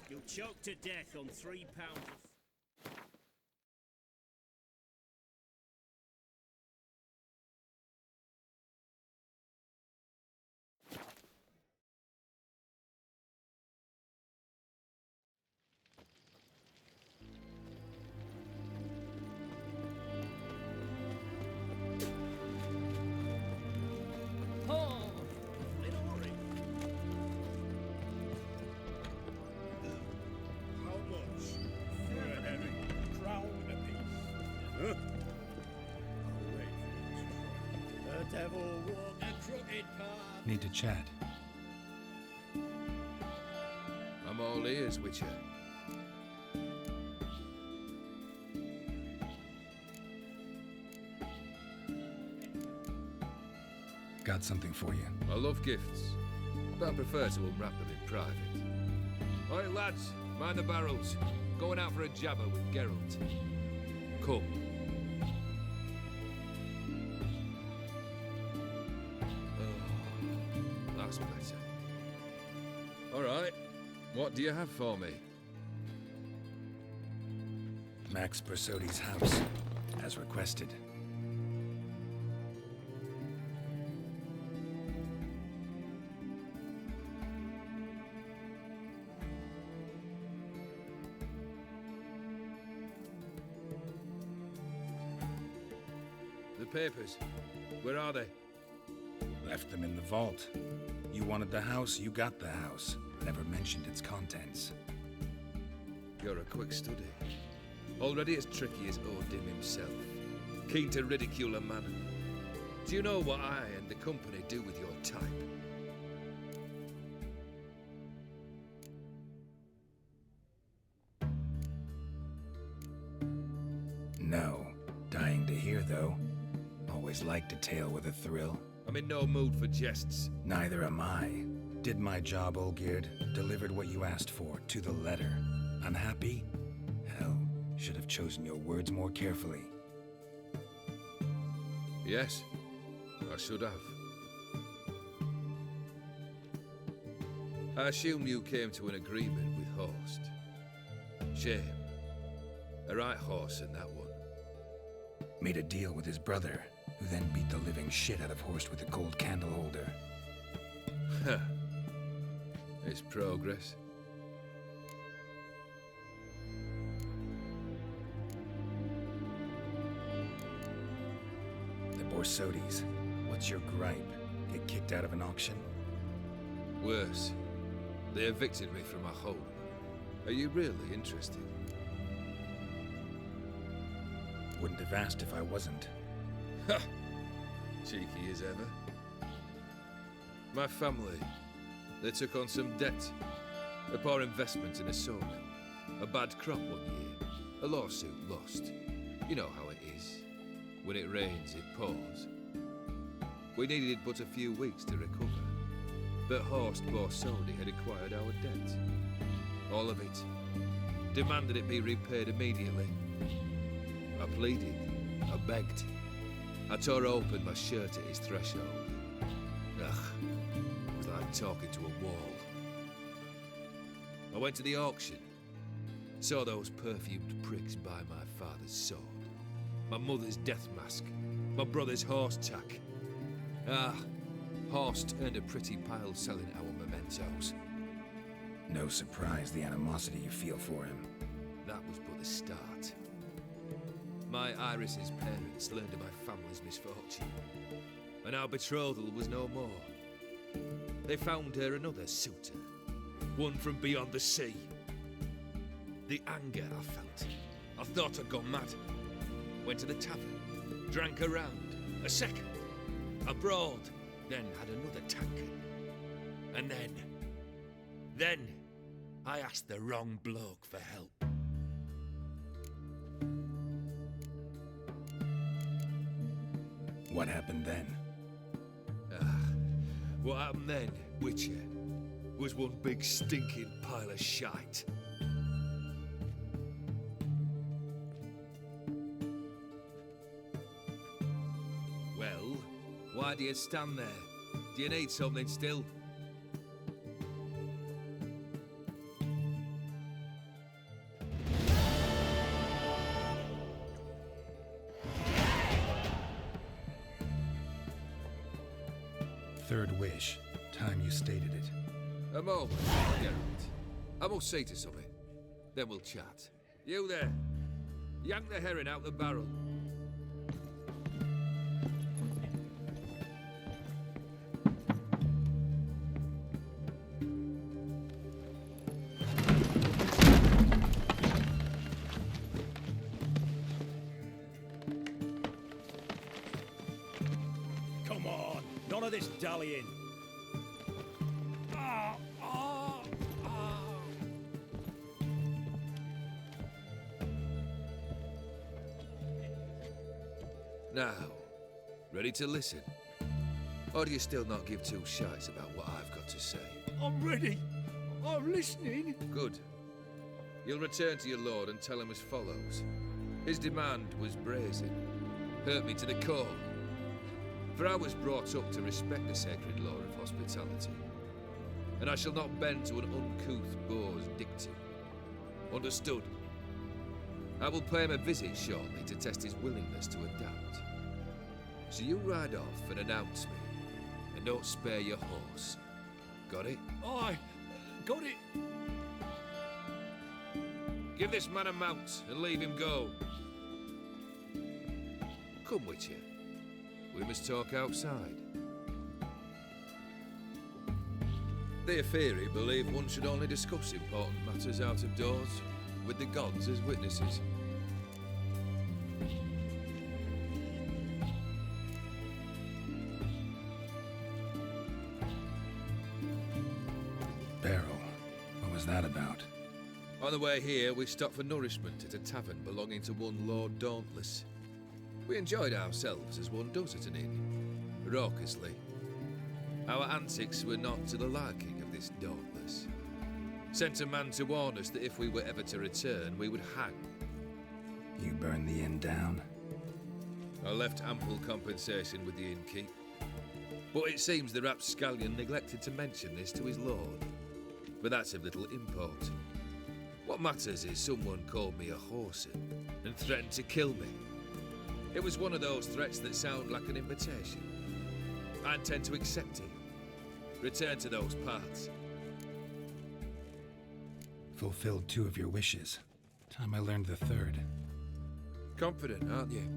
You'll choke to death on £3. Need to chat. I'm all ears, Witcher. Got something for you. I love gifts, but I prefer to unwrap them in private. Oi, lads, mind the barrels. Going out for a jabber with Geralt. Come. That's better. All right, what do you have for me? Max Bersodi's house, as requested. The papers, where are they? Left them in the vault. You wanted the house, you got the house. Never mentioned its contents. You're a quick study. Already as tricky as Odin himself. Keen to ridicule a man. Do you know what I and the company do with your type? No. Dying to hear, though. Always liked a tale with a thrill. I'm in no mood for jests. Neither am I. Did my job, Olgierd. Delivered what you asked for, to the letter. Unhappy? Hell, should have chosen your words more carefully. Yes, I should have. I assume you came to an agreement with Horst. Shame. A right horse in that one. Made a deal with his brother, who then beat the living shit out of Horst with a gold candle holder. Huh. It's progress. The Borsodis. What's your gripe? Get kicked out of an auction? Worse. They evicted me from my home. Are you really interested? Wouldn't have asked if I wasn't. Ha! Cheeky as ever. My family, they took on some debt. A poor investment in a sawmill. A bad crop one year. A lawsuit lost. You know how it is. When it rains, it pours. We needed but a few weeks to recover. But Horst Borsodi had acquired our debt. All of it. Demanded it be repaid immediately. I pleaded. I begged. I tore open my shirt at his threshold. Ugh. It was like talking to a wall. I went to the auction. Saw those perfumed pricks buy my father's sword. My mother's death mask. My brother's horse tack. Ah, Horst earned a pretty pile selling our mementos. No surprise the animosity you feel for him. That was but the start. My Iris's parents learned of my family's misfortune, and our betrothal was no more. They found her another suitor, one from beyond the sea. The anger I felt, I thought I'd gone mad. Went to the tavern, drank a round, a second, a brawl, then had another tankard. And then, I asked the wrong bloke for help. What happened then? What happened then, Witcher, was one big stinking pile of shite. Well, why do you stand there? Do you need something still? Third wish. Time you stated it. A moment, Geralt. I must see to something. Then we'll chat. You there. Yank the herring out the barrel. Come on, none of this dallying. Now, ready to listen? Or do you still not give two shites about what I've got to say? I'm ready. I'm listening. Good. You'll return to your lord and tell him as follows. His demand was brazen. Hurt me to the core. For I was brought up to respect the sacred law of hospitality. And I shall not bend to an uncouth boor's dictum. Understood? I will pay him a visit shortly to test his willingness to adapt. So you ride off and announce me, and don't spare your horse. Got it? Aye, got it. Give this man a mount and leave him go. Come, Witcher. We must talk outside. The Aetheri believe one should only discuss important matters out of doors, with the gods as witnesses. Barrel. What was that about? On the way here, we stopped for nourishment at a tavern belonging to one Lord Dauntless. We enjoyed ourselves as one does at an inn, raucously. Our antics were not to the liking of this Dauntless. Sent a man to warn us that if we were ever to return, we would hang. You burned the inn down? I left ample compensation with the innkeep. But it seems the rapscallion neglected to mention this to his lord. But that's of little import. What matters is someone called me a whoreson and threatened to kill me. It was one of those threats that sound like an invitation. I intend to accept it. Return to those parts. Fulfilled 2 of your wishes. Time I learned the 3rd. Confident, aren't you?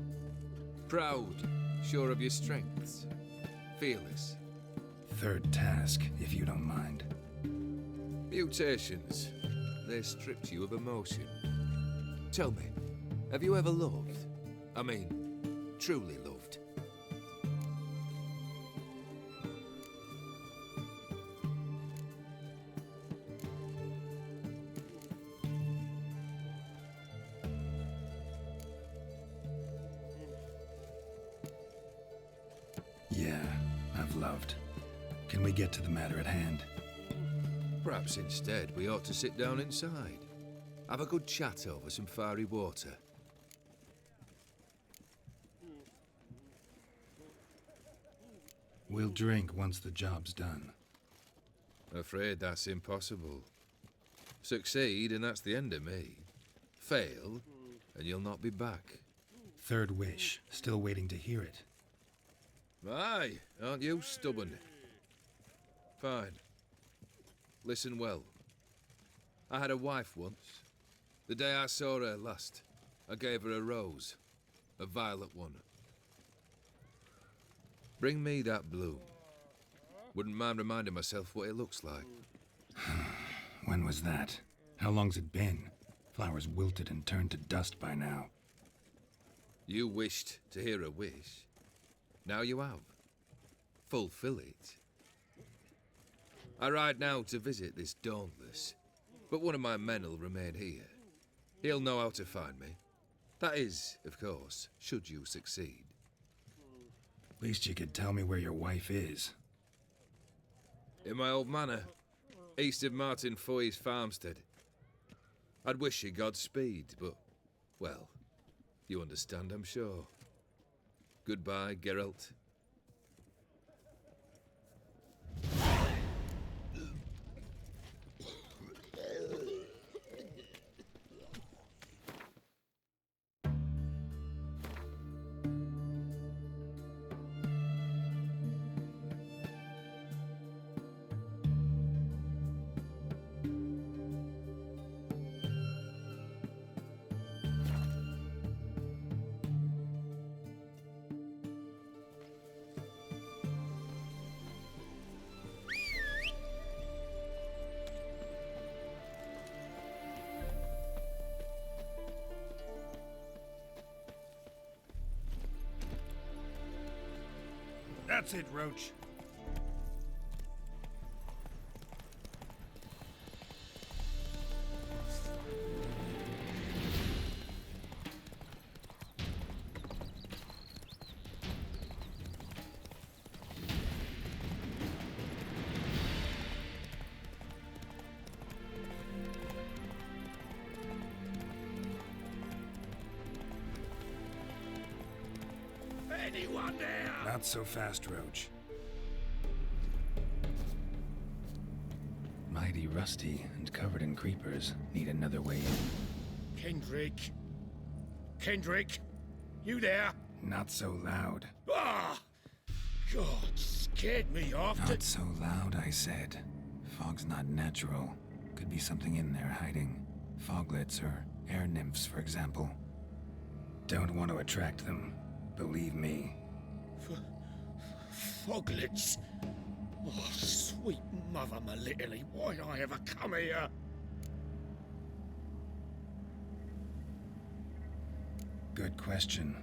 Proud, sure of your strengths. Fearless. 3rd task, if you don't mind. Mutations. They stripped you of emotion. Tell me, have you ever loved? I mean, truly loved? Yeah, I've loved. Can we get to the matter at hand? Perhaps instead we ought to sit down inside. Have a good chat over some fiery water. We'll drink once the job's done. Afraid that's impossible. Succeed and that's the end of me. Fail and you'll not be back. 3rd wish. Still waiting to hear it. Aye, aren't you stubborn? Fine. Listen well. I had a wife once. The day I saw her last, I gave her a rose. A violet one. Bring me that bloom. Wouldn't mind reminding myself what it looks like. When was that? How long's it been? Flowers wilted and turned to dust by now. You wished to hear a wish. Now you have. fulfill it. I ride now to visit this Dauntless, but one of my men will remain here. He'll know how to find me. That is, of course, should you succeed. Least you could tell me where your wife is. In my old manor, east of Martin Foy's farmstead. I'd wish you Godspeed, but, well, you understand, I'm sure. Goodbye, Geralt. That's it, Roach. Anyone there? Not so fast, Roach. Mighty rusty and covered in creepers. Need another way in. Kendrick. Kendrick? You there? Not so loud. Ah! God, scared me off. Not so loud, I said. Fog's not natural. Could be something in there hiding. Foglets or air nymphs, for example. Don't want to attract them. Believe me. Foglets? Oh, sweet mother Melitterly, why'd I ever come here? Good question.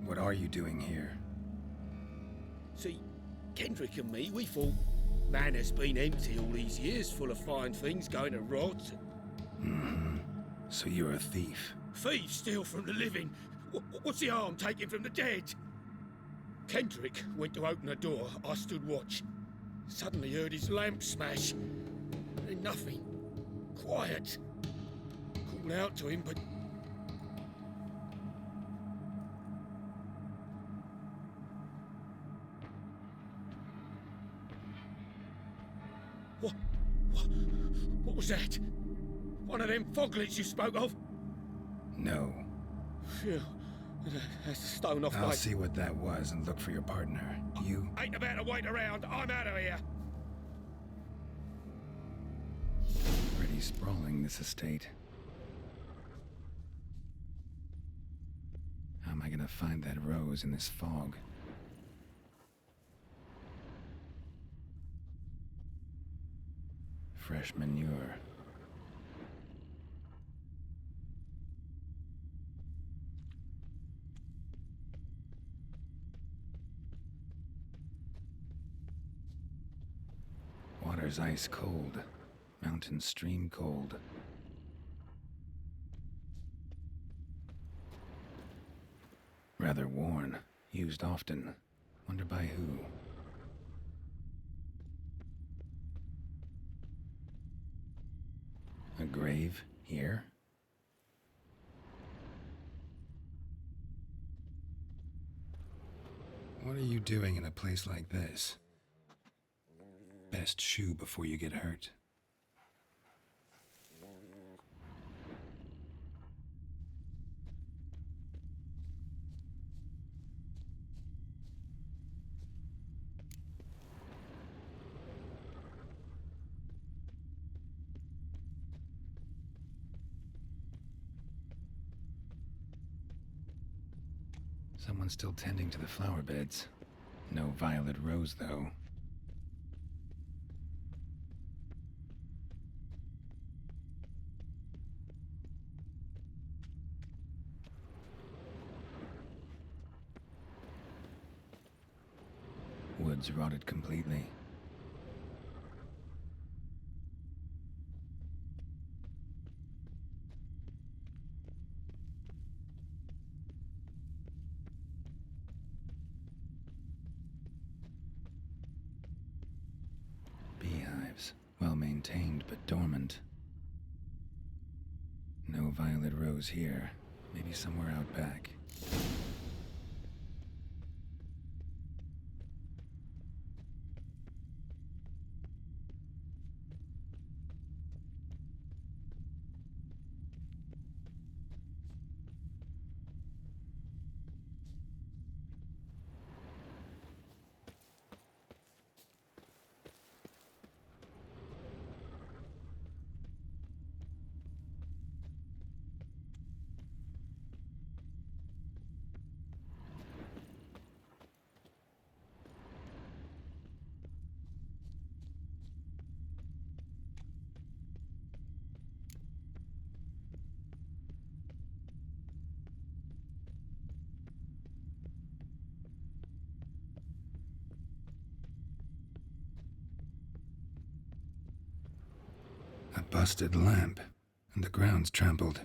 What are you doing here? See, Kendrick and me, we thought Manor's been empty all these years, full of fine things going to rot. Mm-hmm. So you're a thief. Thieves steal from the living. What's the harm taking from the dead? Kendrick went to open the door. I stood watch. Suddenly heard his lamp smash. Then nothing. Quiet. Called out to him, but... What was that? One of them foglets you spoke of? No. Phew. That's a stone off I'll my... see what that was and look for your partner. You... Ain't about to wait around. I'm out of here. Pretty sprawling, this estate. How am I gonna find that rose in this fog? Fresh manure. Water's ice cold. Mountain stream cold. Rather worn. Used often. Wonder by who. A grave here? What are you doing in a place like this? Best shoe before you get hurt. Someone's still tending to the flower beds. No violet rose, though. wood's rotted completely. Beehives, well maintained but dormant. No violet rose here. Maybe somewhere out back. A busted lamp, and the ground's trampled.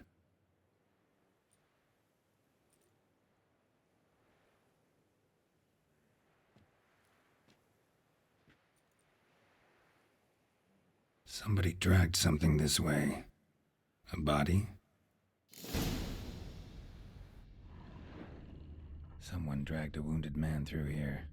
Somebody dragged something this way. A body? Someone dragged a wounded man through here.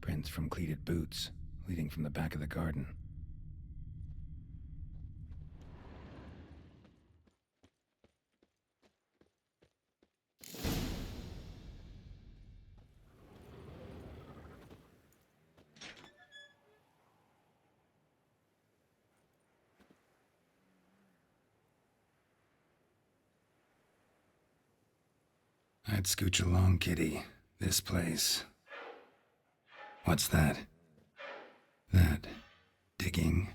Prints from cleated boots, leading from the back of the garden. I'd scooch along, kitty. This place. What's that? That digging.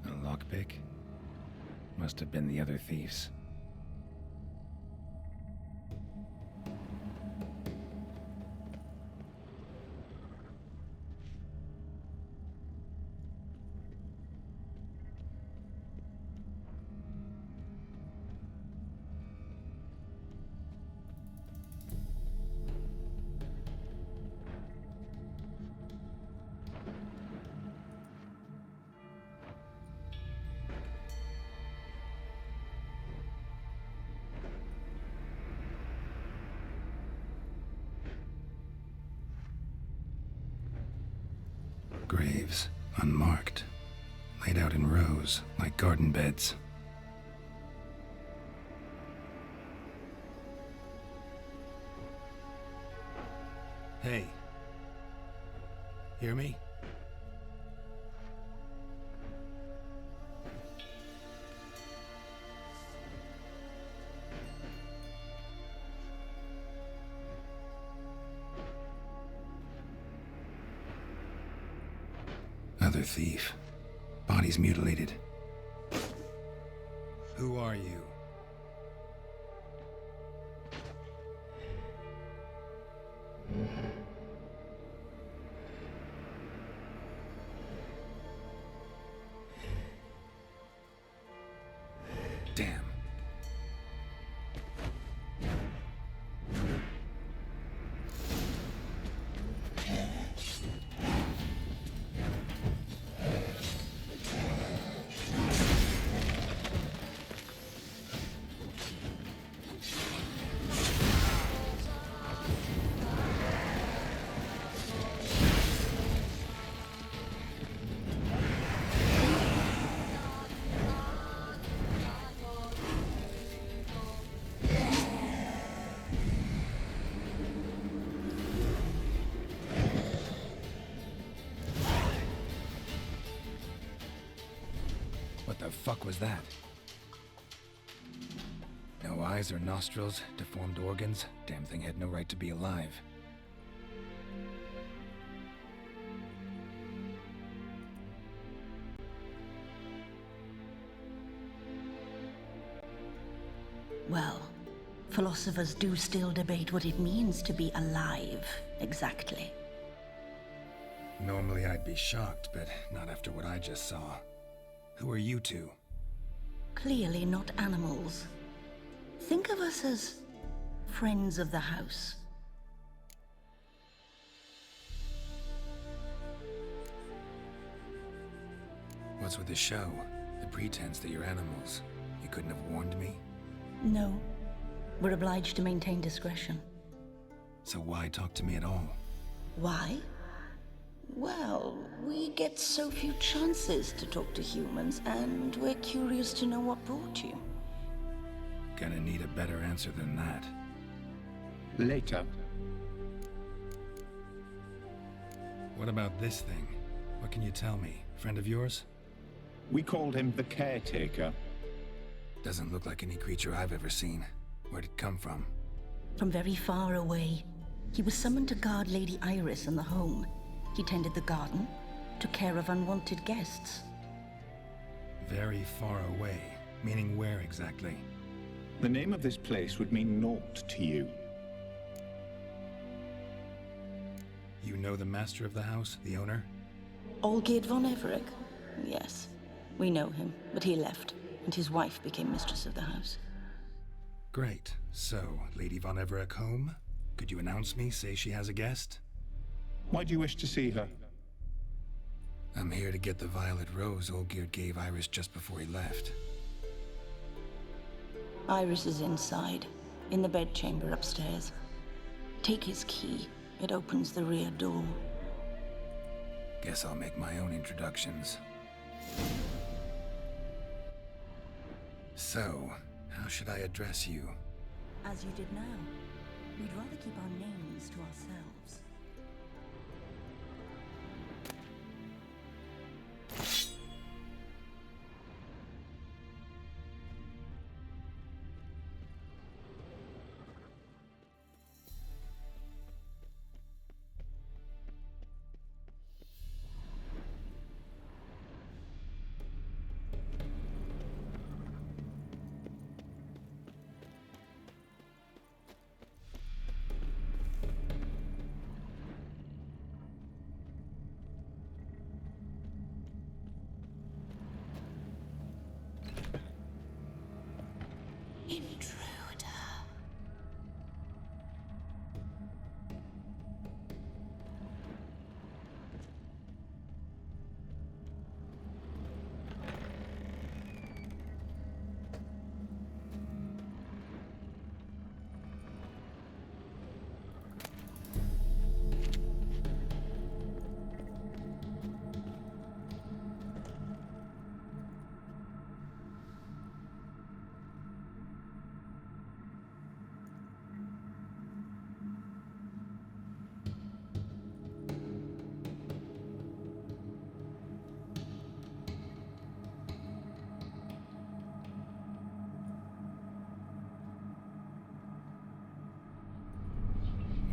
A lockpick? Must have been the other thieves. Graves, unmarked, laid out in rows like garden beds. Hey. Hear me? Other thief. Bodies mutilated. Who are you? Damn. What the fuck was that? No eyes or nostrils, deformed organs. Damn thing had no right to be alive. Well, philosophers do still debate what it means to be alive, exactly. Normally I'd be shocked, but not after what I just saw. Who are you two? Clearly not animals. Think of us as friends of the house. What's with the show? The pretense that you're animals. You couldn't have warned me? No. We're obliged to maintain discretion. So why talk to me at all? Why? Well, we get so few chances to talk to humans, and we're curious to know what brought you. Gonna need a better answer than that. Later. What about this thing? What can you tell me? Friend of yours? We called him the Caretaker. Doesn't look like any creature I've ever seen. Where'd it come from? From very far away. He was summoned to guard Lady Iris and the home. He tended the garden, took care of unwanted guests. Very far away. Meaning where exactly? The name of this place would mean naught to you. You know the master of the house, the owner? Olgierd von Everec? Yes. We know him, but he left, and his wife became mistress of the house. Great. So, Lady von Everec home? Could you announce me, say she has a guest? Why do you wish to see her? I'm here to get the violet rose Olgierd gave Iris just before he left. Iris is inside, in the bedchamber upstairs. Take his key. It opens the rear door. Guess I'll make my own introductions. So, how should I address you? As you did now. We'd rather keep our names to ourselves.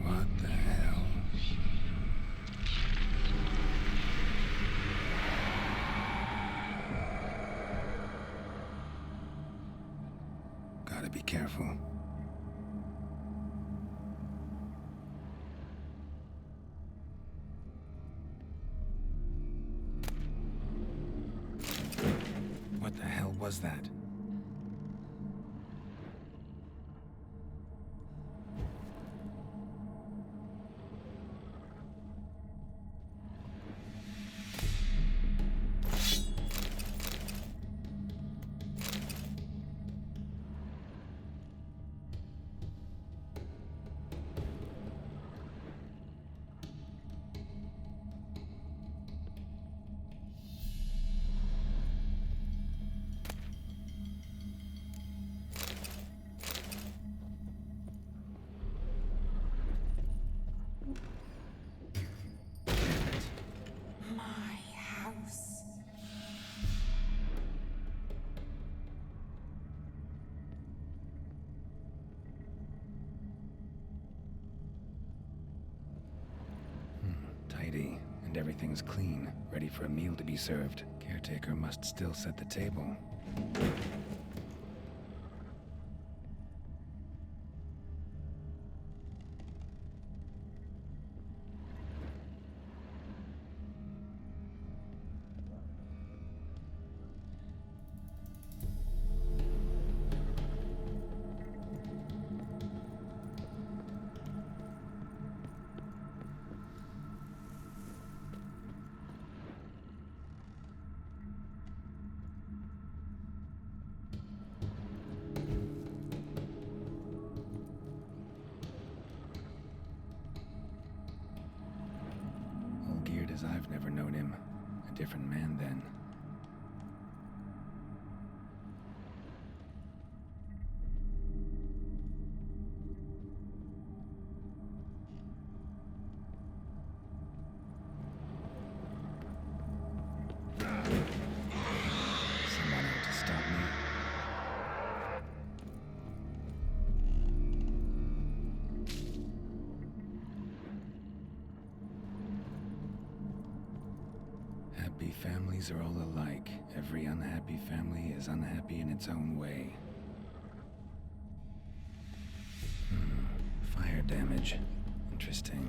What the hell? Gotta be careful. What the hell was that? tidy, and everything's clean, ready for a meal to be served, caretaker must still set the table. As I've never known him. A different man then. Someone out to stop me. Happy families are all alike. Every unhappy family is unhappy in its own way. Fire damage. Interesting.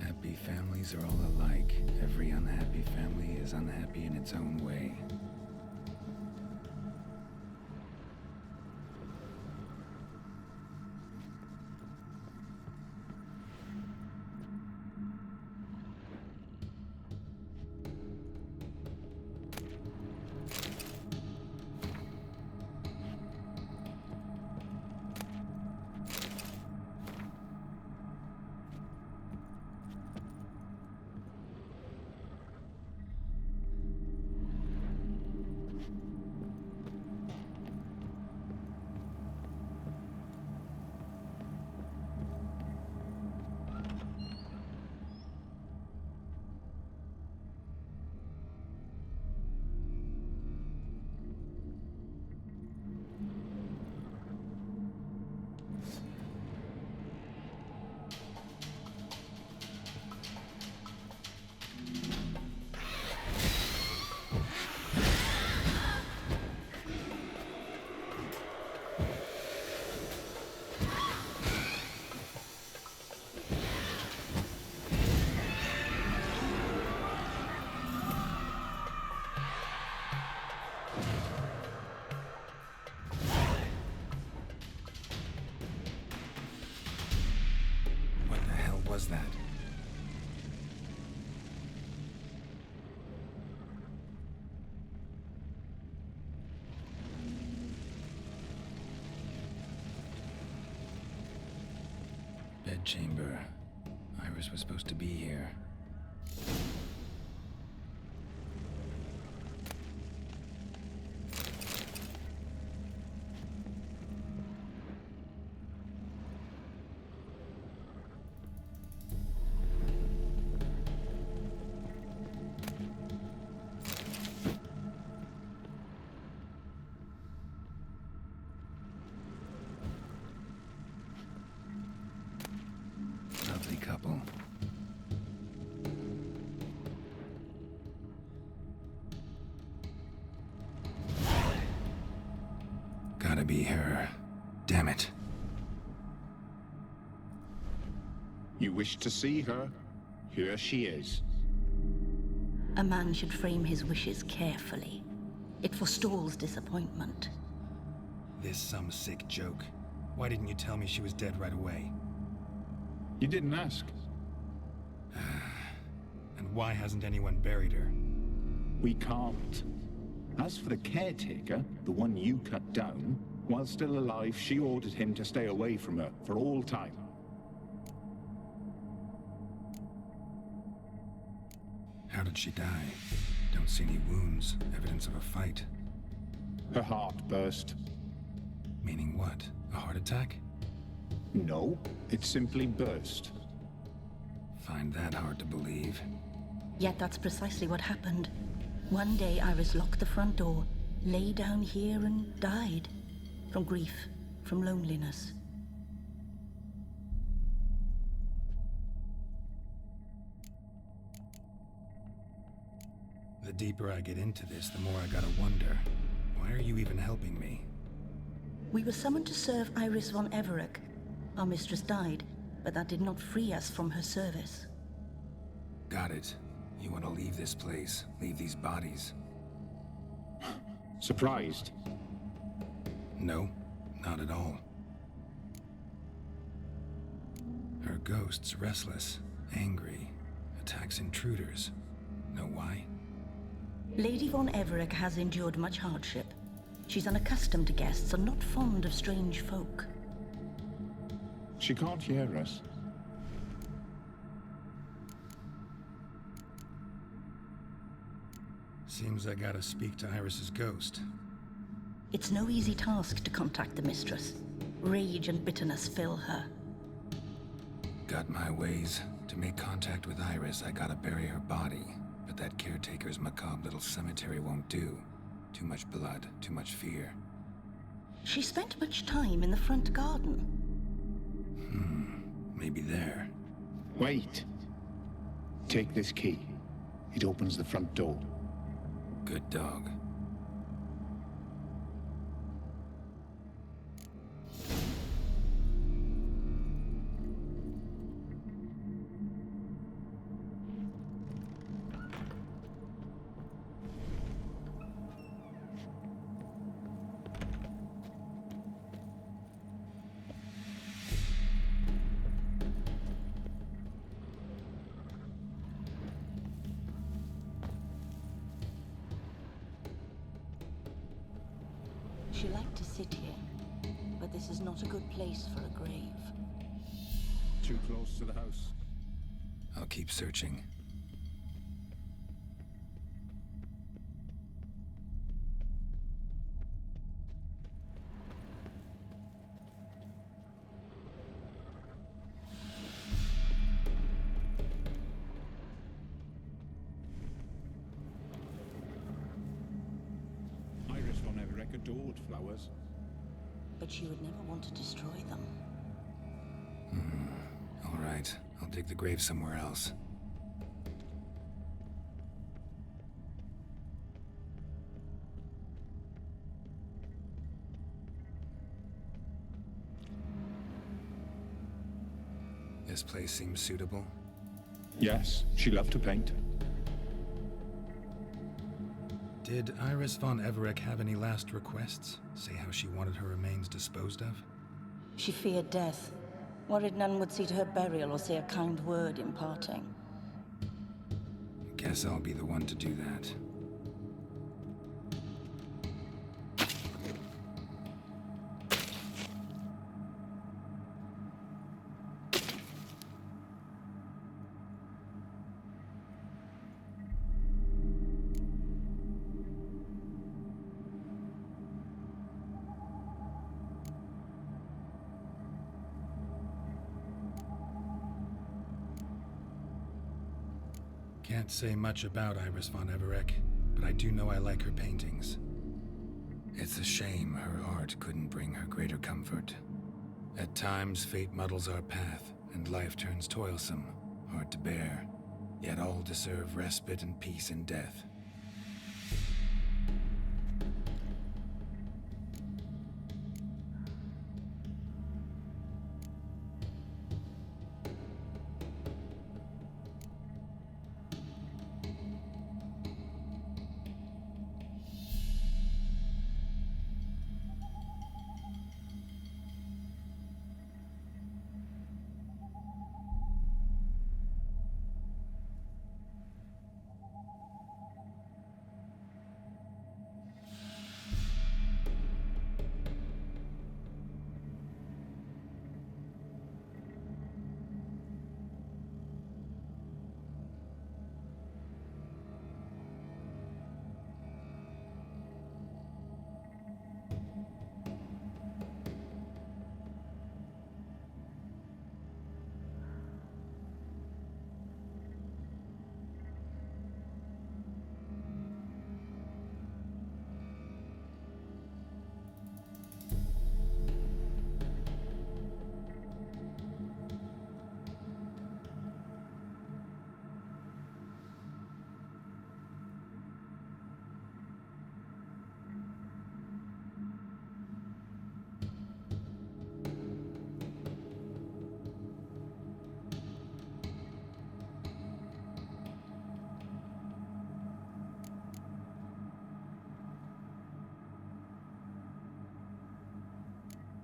Happy families are all alike. Every unhappy family is unhappy in its own way. Bedchamber. Iris was supposed to be here. Lovely couple. Gotta be her. Damn it. You wish to see her? Here she is. A man should frame his wishes carefully. It forestalls disappointment. This some sick joke. Why didn't you tell me she was dead right away? You didn't ask. And why hasn't anyone buried her? We can't. As for the caretaker, the one you cut down, while still alive, she ordered him to stay away from her for all time. How did she die? Don't see any wounds, evidence of a fight. Her heart burst. Meaning what? A heart attack? No, it simply burst. Find that hard to believe. Yet that's precisely what happened. One day Iris locked the front door, lay down here and died. From grief, from loneliness. The deeper I get into this, the more I gotta wonder. Why are you even helping me? We were summoned to serve Iris von Everett. Our mistress died, but that did not free us from her service. Got it. You want to leave this place, leave these bodies. Surprised? No, not at all. Her ghost's restless, angry, attacks intruders. Know why? Lady von Everett has endured much hardship. She's unaccustomed to guests and not fond of strange folk. She can't hear us. Seems I gotta speak to Iris's ghost. It's no easy task to contact the mistress. Rage and bitterness fill her. Got my ways. To make contact with Iris, I gotta bury her body. But that caretaker's macabre little cemetery won't do. Too much blood, too much fear. She spent much time in the front garden. Maybe there. Wait. Take this key. It opens the front door. Good dog. She liked to sit here, but this is not a good place for a grave. Too close to the house. I'll keep searching. Iris von Everett adored flowers. But she would never want to destroy them. All right, I'll dig the grave somewhere else. This place seems suitable. Yes, she loved to paint. Did Iris von Everett have any last requests? Say how she wanted her remains disposed of? She feared death, worried none would see to her burial or say a kind word in parting. Guess I'll be the one to do that. Can't say much about Iris von Everec, but I do know I like her paintings. It's a shame her art couldn't bring her greater comfort. At times, fate muddles our path, and life turns toilsome, hard to bear. Yet all deserve respite and peace in death.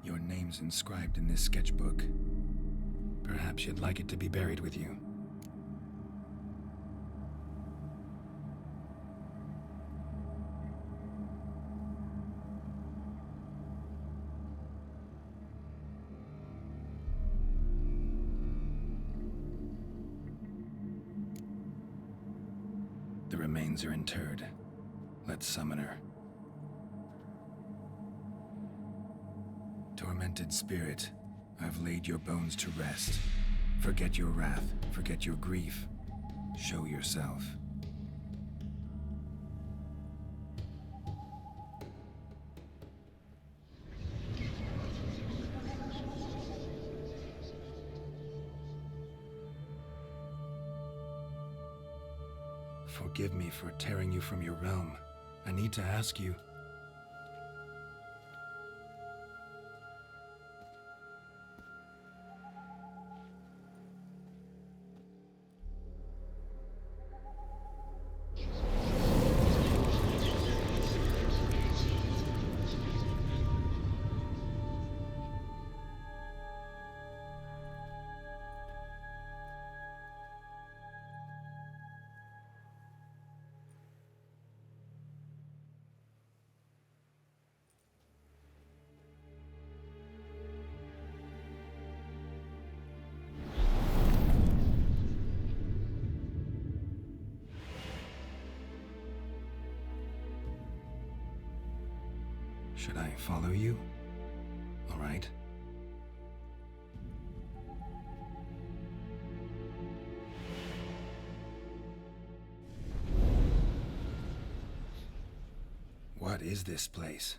Your name's inscribed in this sketchbook. Perhaps you'd like it to be buried with you. The remains are interred. Let's summon her. Tormented spirit, I've laid your bones to rest. Forget your wrath, forget your grief. Show yourself. Forgive me for tearing you from your realm. I need to ask you. Should I follow you? All right. What is this place?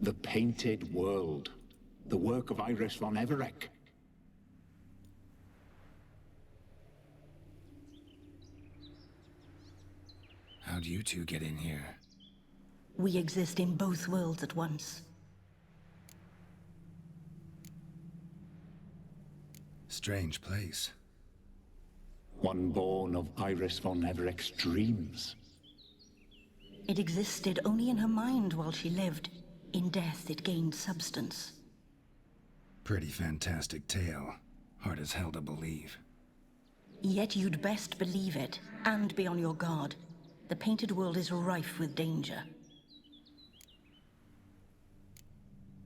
The Painted World. The work of Iris von Everec. How'd you two get in here? We exist in both worlds at once. Strange place. One born of Iris von Everec's dreams. It existed only in her mind while she lived. In death, it gained substance. Pretty fantastic tale. Hard as hell to believe. Yet you'd best believe it, and be on your guard. The Painted World is rife with danger.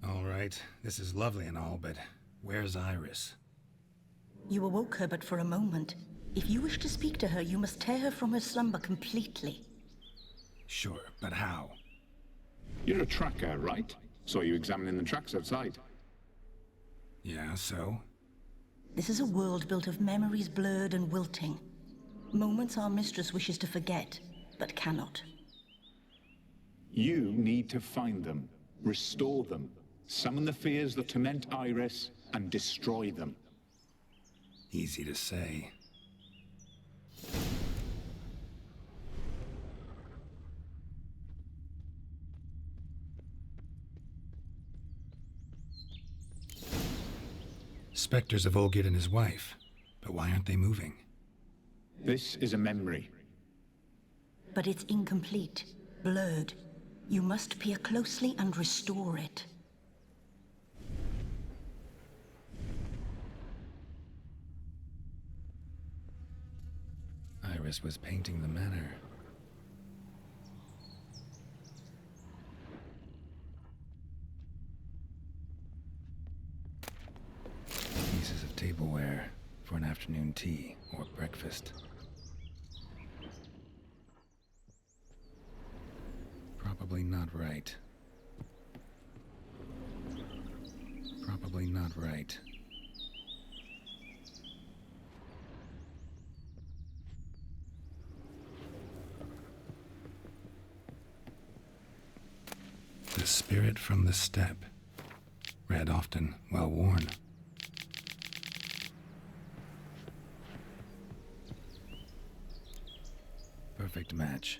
All right, this is lovely and all, but where's Iris? You awoke her but for a moment. If you wish to speak to her, you must tear her from her slumber completely. Sure, but how? You're a tracker, right? Saw you examining the tracks outside. Yeah, so? This is a world built of memories blurred and wilting. Moments our mistress wishes to forget, but cannot. You need to find them, restore them, summon the fears that torment Iris, and destroy them. Easy to say. Spectres of Olgid and his wife. But why aren't they moving? This is a memory. But it's incomplete, blurred. You must peer closely and restore it. Iris was painting the manor. Pieces of tableware for an afternoon tea or breakfast. Probably not right. Probably not right. The spirit from the steppe. Read often, well worn. Perfect match.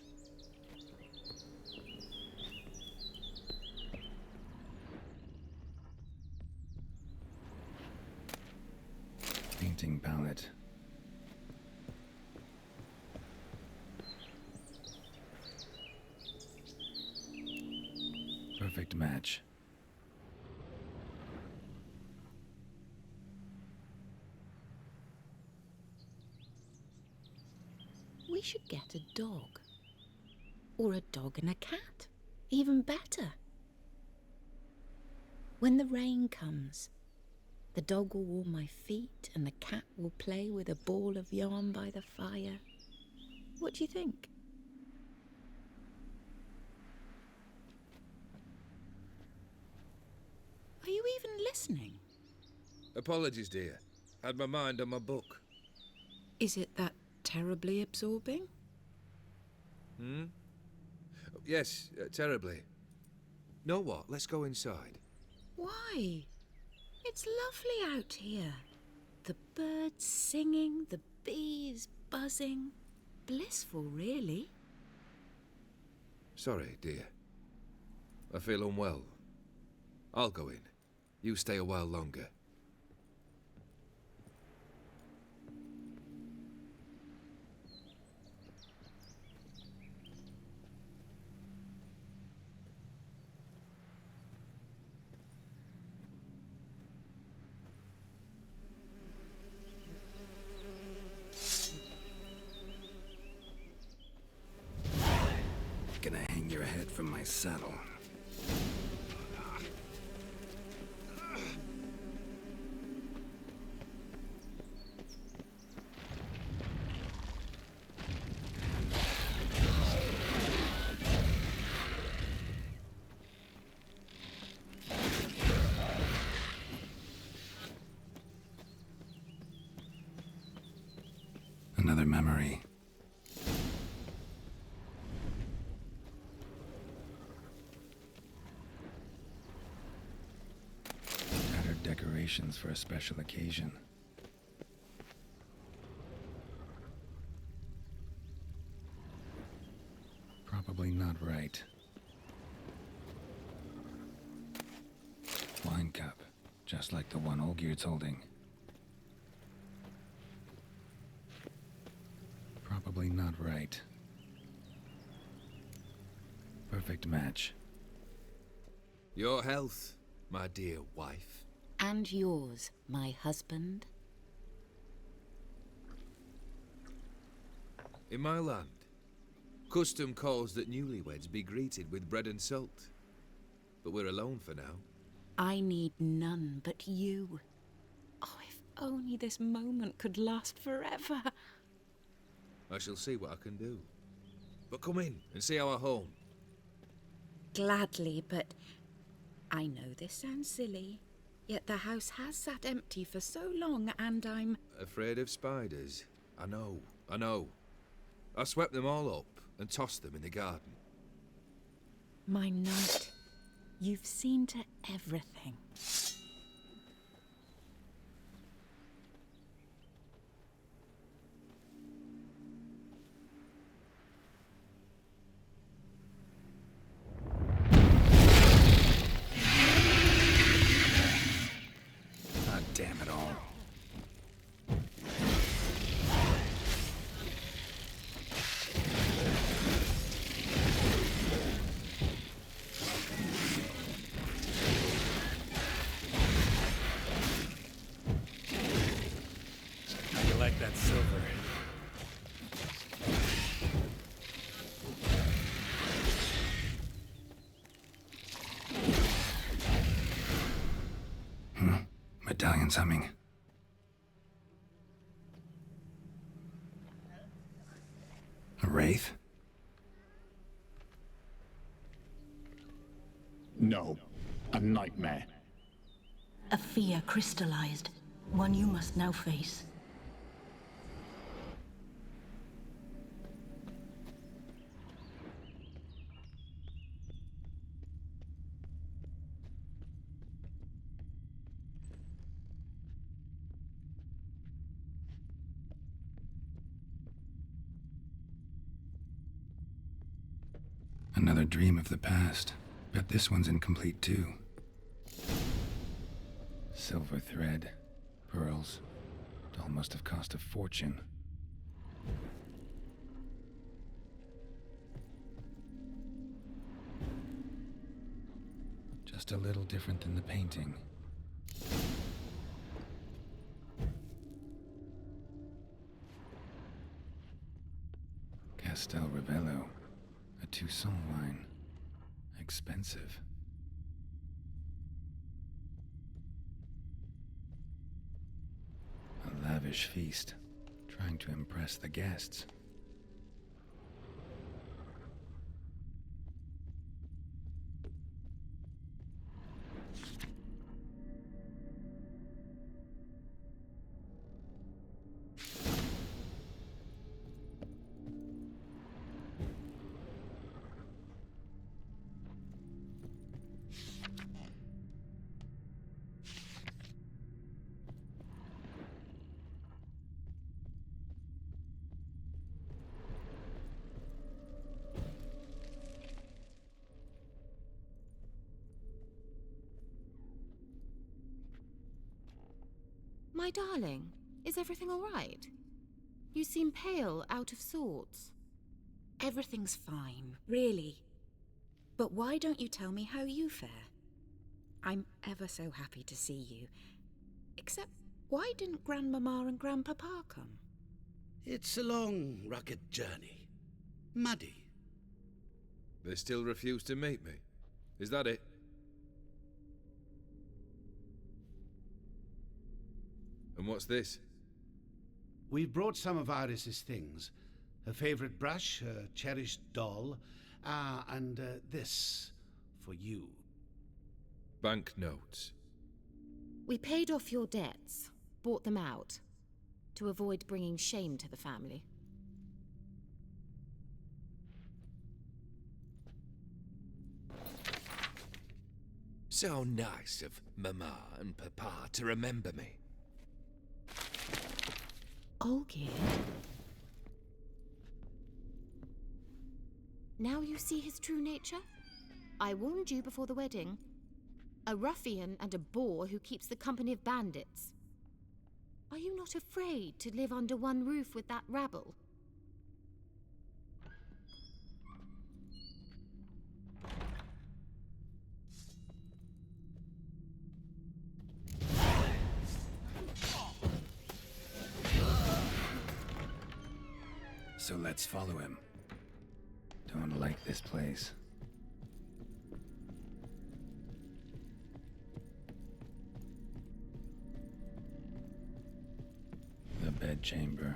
Painting palette. Perfect match. We should get a dog. Or a dog and a cat. Even better. When the rain comes, the dog will warm my feet and the cat will play with a ball of yarn by the fire. What do you think? Are you even listening? Apologies, dear. Had my mind on my book. Is it that terribly absorbing? Yes, terribly. Know what? Let's go inside. Why? It's lovely out here. The birds singing, the bees buzzing. Blissful, really. Sorry, dear. I feel unwell. I'll go in. You stay a while longer. Gonna hang your head from my saddle. Another memory. Tattered decorations for a special occasion. Probably not right. Wine cup, just like the one Olgierd's holding. Probably not right. Perfect match. Your health, my dear wife. And yours, my husband. In my land, custom calls that newlyweds be greeted with bread and salt. But we're alone for now. I need none but you. Oh, if only this moment could last forever. I shall see what I can do. But come in and see our home. Gladly, but I know this sounds silly, yet the house has sat empty for so long and I'm... Afraid of spiders? I know. I swept them all up and tossed them in the garden. My knight, you've seen to everything. God damn it all. How you like that silver? Medallion's humming. A wraith? No, a nightmare. A fear crystallized, one you must now face. Another dream of the past. Bet this one's incomplete too. Silver thread, pearls. It all must have cost a fortune. Just a little different than the painting. Castel Ravello, a Toussaint wine. Expensive. A lavish feast, trying to impress the guests. My darling, is everything all right? You seem pale, out of sorts. Everything's fine, really. But why don't you tell me how you fare? I'm ever so happy to see you. Except, why didn't Grandmama and Grandpapa come? It's a long, rugged journey. Muddy. They still refuse to meet me. Is that it? And what's this? We've brought some of Iris's things. Her favorite brush, her cherished doll, and this for you. Banknotes. We paid off your debts, bought them out, to avoid bringing shame to the family. So nice of Mama and Papa to remember me. Olgierd? Now you see his true nature? I warned you before the wedding. A ruffian and a boor who keeps the company of bandits. Are you not afraid to live under one roof with that rabble? So let's follow him. Don't like this place. The bedchamber.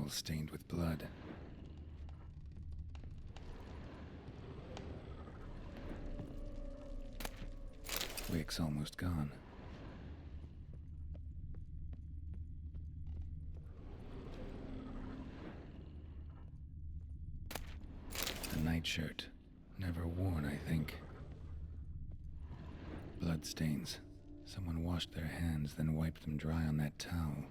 All stained with blood. Wick's almost gone. A nightshirt. Never worn, I think. Bloodstains. Someone washed their hands, then wiped them dry on that towel.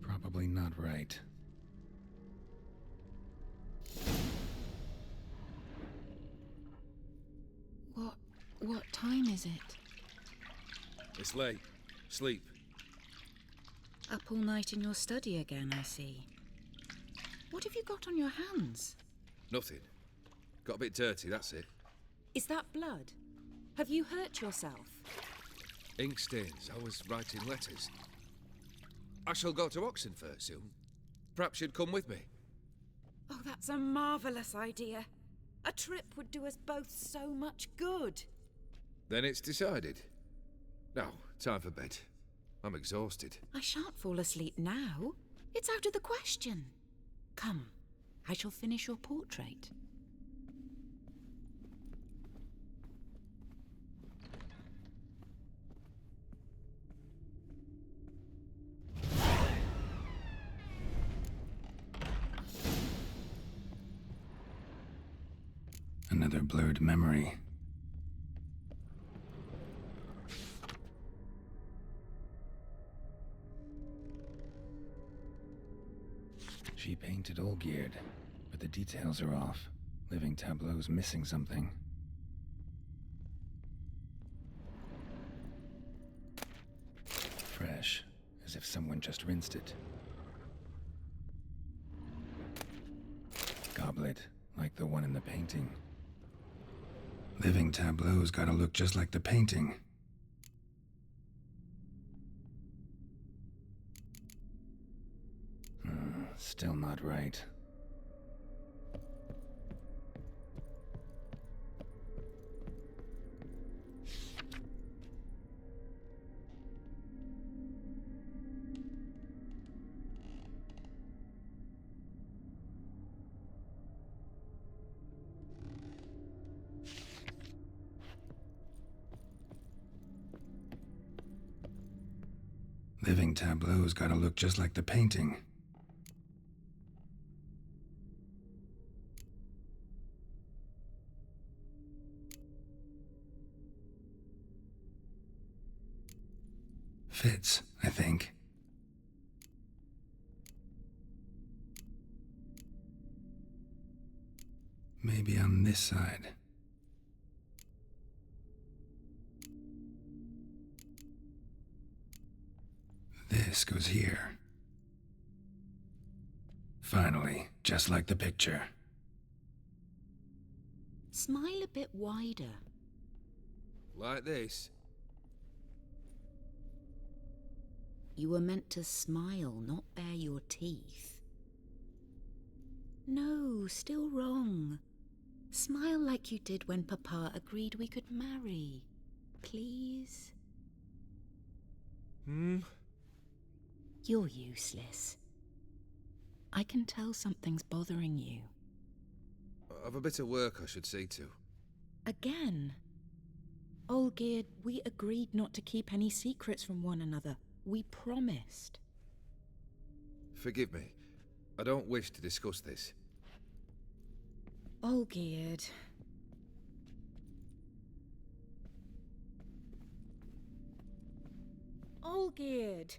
Probably not right. What time is it? It's late. Sleep. Up all night in your study again, I see. What have you got on your hands? Nothing. Got a bit dirty, that's it. Is that blood? Have you hurt yourself? Ink stains. I was writing letters. I shall go to Oxenfurt soon. Perhaps you'd come with me. Oh, that's a marvellous idea. A trip would do us both so much good. Then it's decided. Now, time for bed. I'm exhausted. I shan't fall asleep now. It's out of the question. Come, I shall finish your portrait. Another blurred memory. She painted Olgierd, but the details are off. Living Tableau's missing something. Fresh, as if someone just rinsed it. Goblet, like the one in the painting. Living Tableau's gotta look just like the painting. Still not right. Living Tableau's gotta look just like the painting. Fits, I think. Maybe on this side. This goes here. Finally, just like the picture. Smile a bit wider. Like this? You were meant to smile, not bare your teeth. No, still wrong. Smile like you did when Papa agreed we could marry. Please? You're useless. I can tell something's bothering you. I've a bit of work I should see to. Again? Olgierd, we agreed not to keep any secrets from one another. We promised. Forgive me. I don't wish to discuss this. Olgierd. Olgierd.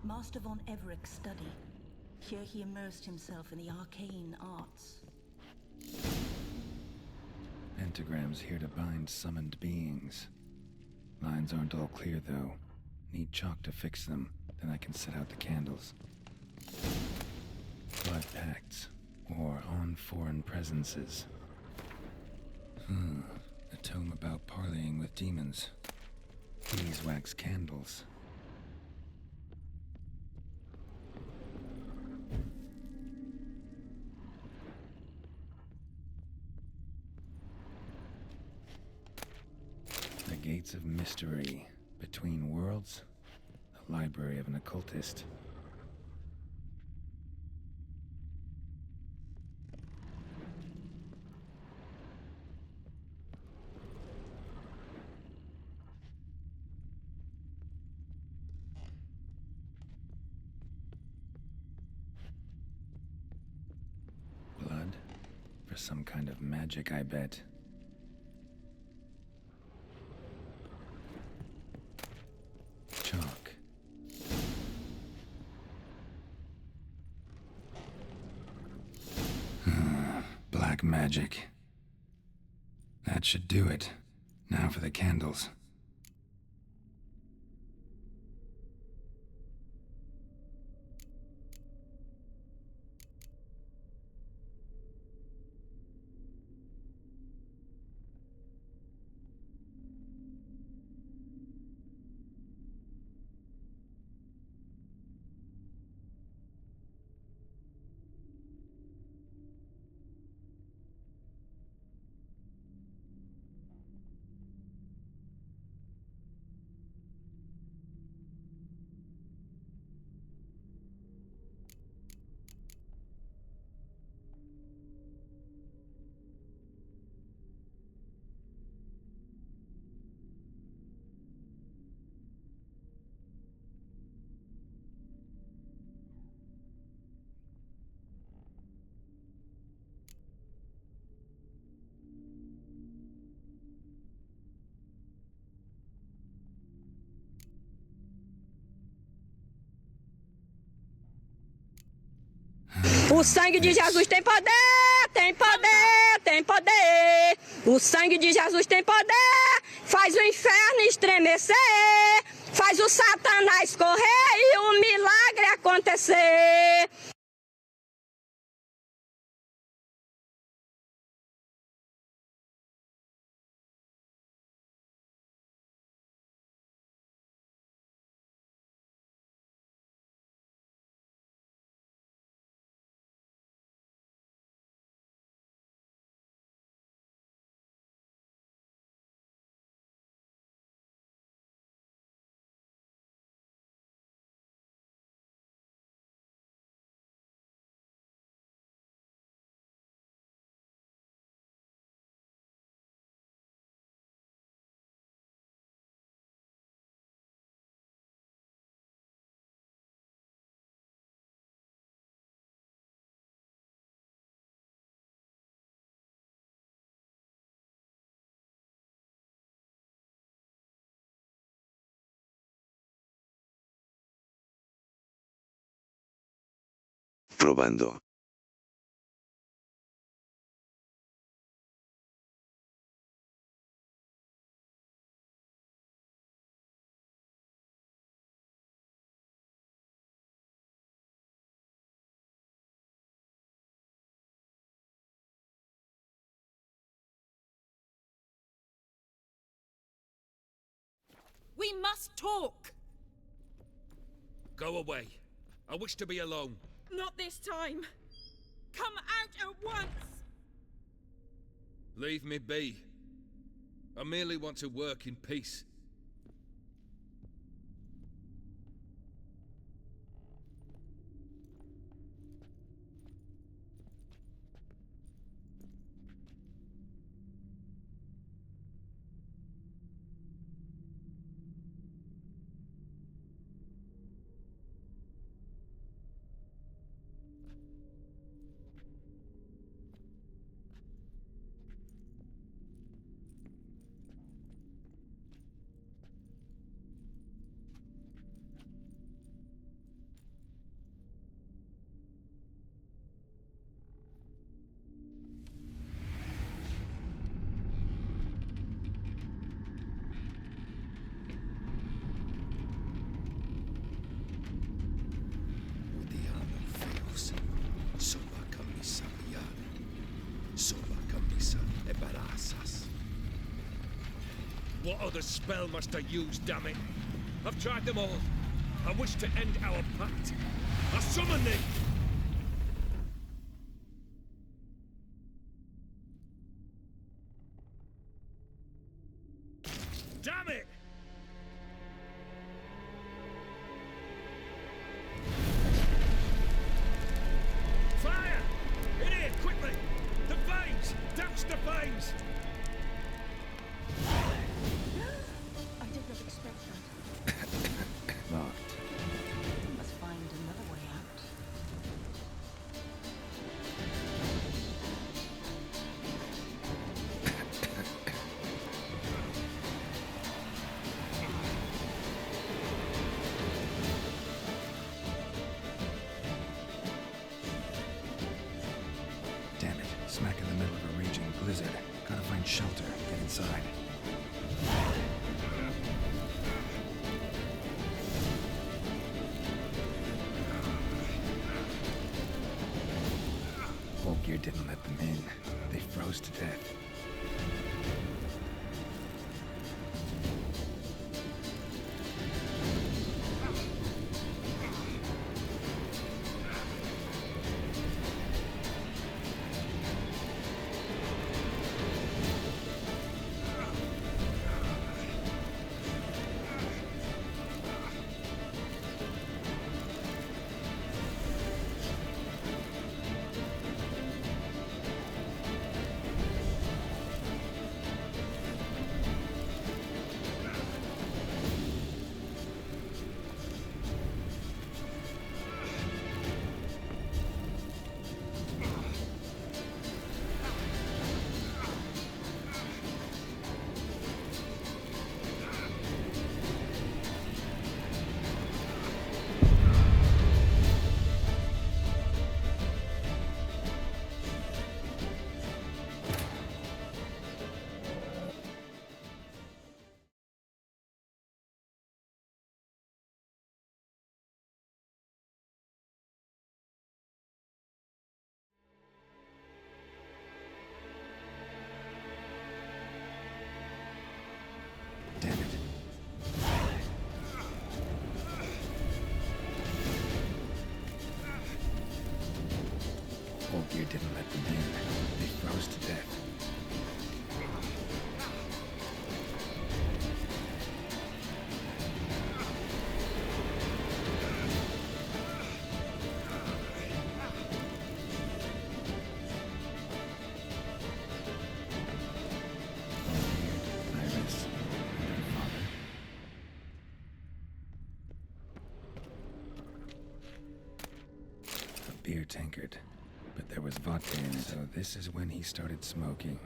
Master von Everett's study. Here he immersed himself in the arcane arts. Pentagrams here to bind summoned beings. Lines aren't all clear, though. Need chalk to fix them, then I can set out the candles. Blood pacts, or on foreign presences. A tome about parleying with demons. Beeswax candles. The Gates of Mystery. Between Worlds. The Library of an Occultist. Blood? For some kind of magic, I bet. Chalk. Black magic. That should do it. Now for the candles. O sangue de Jesus tem poder, tem poder, tem poder. O sangue de Jesus tem poder, faz o inferno estremecer, faz o Satanás correr e o milagre acontecer. Probando. We must talk! Go away. I wish to be alone. Not this time. Come out at once! Leave me be. I merely want to work in peace. other spell must I use, damn it? I've tried them all. I wish to end our pact. I summon thee! Damn it! Fire! In here, quickly! The flames! Douse the flames! I did not expect that. Locked. We must find another way out. Damn it. Smack in the middle of a raging blizzard. Gotta find shelter. Get inside. Old Gear didn't let them in. They froze to death. Damn it. Old Gear didn't let them in. They froze to death. Iris, and her father. A beer tankard. But there was vodka in it, so this is when he started smoking.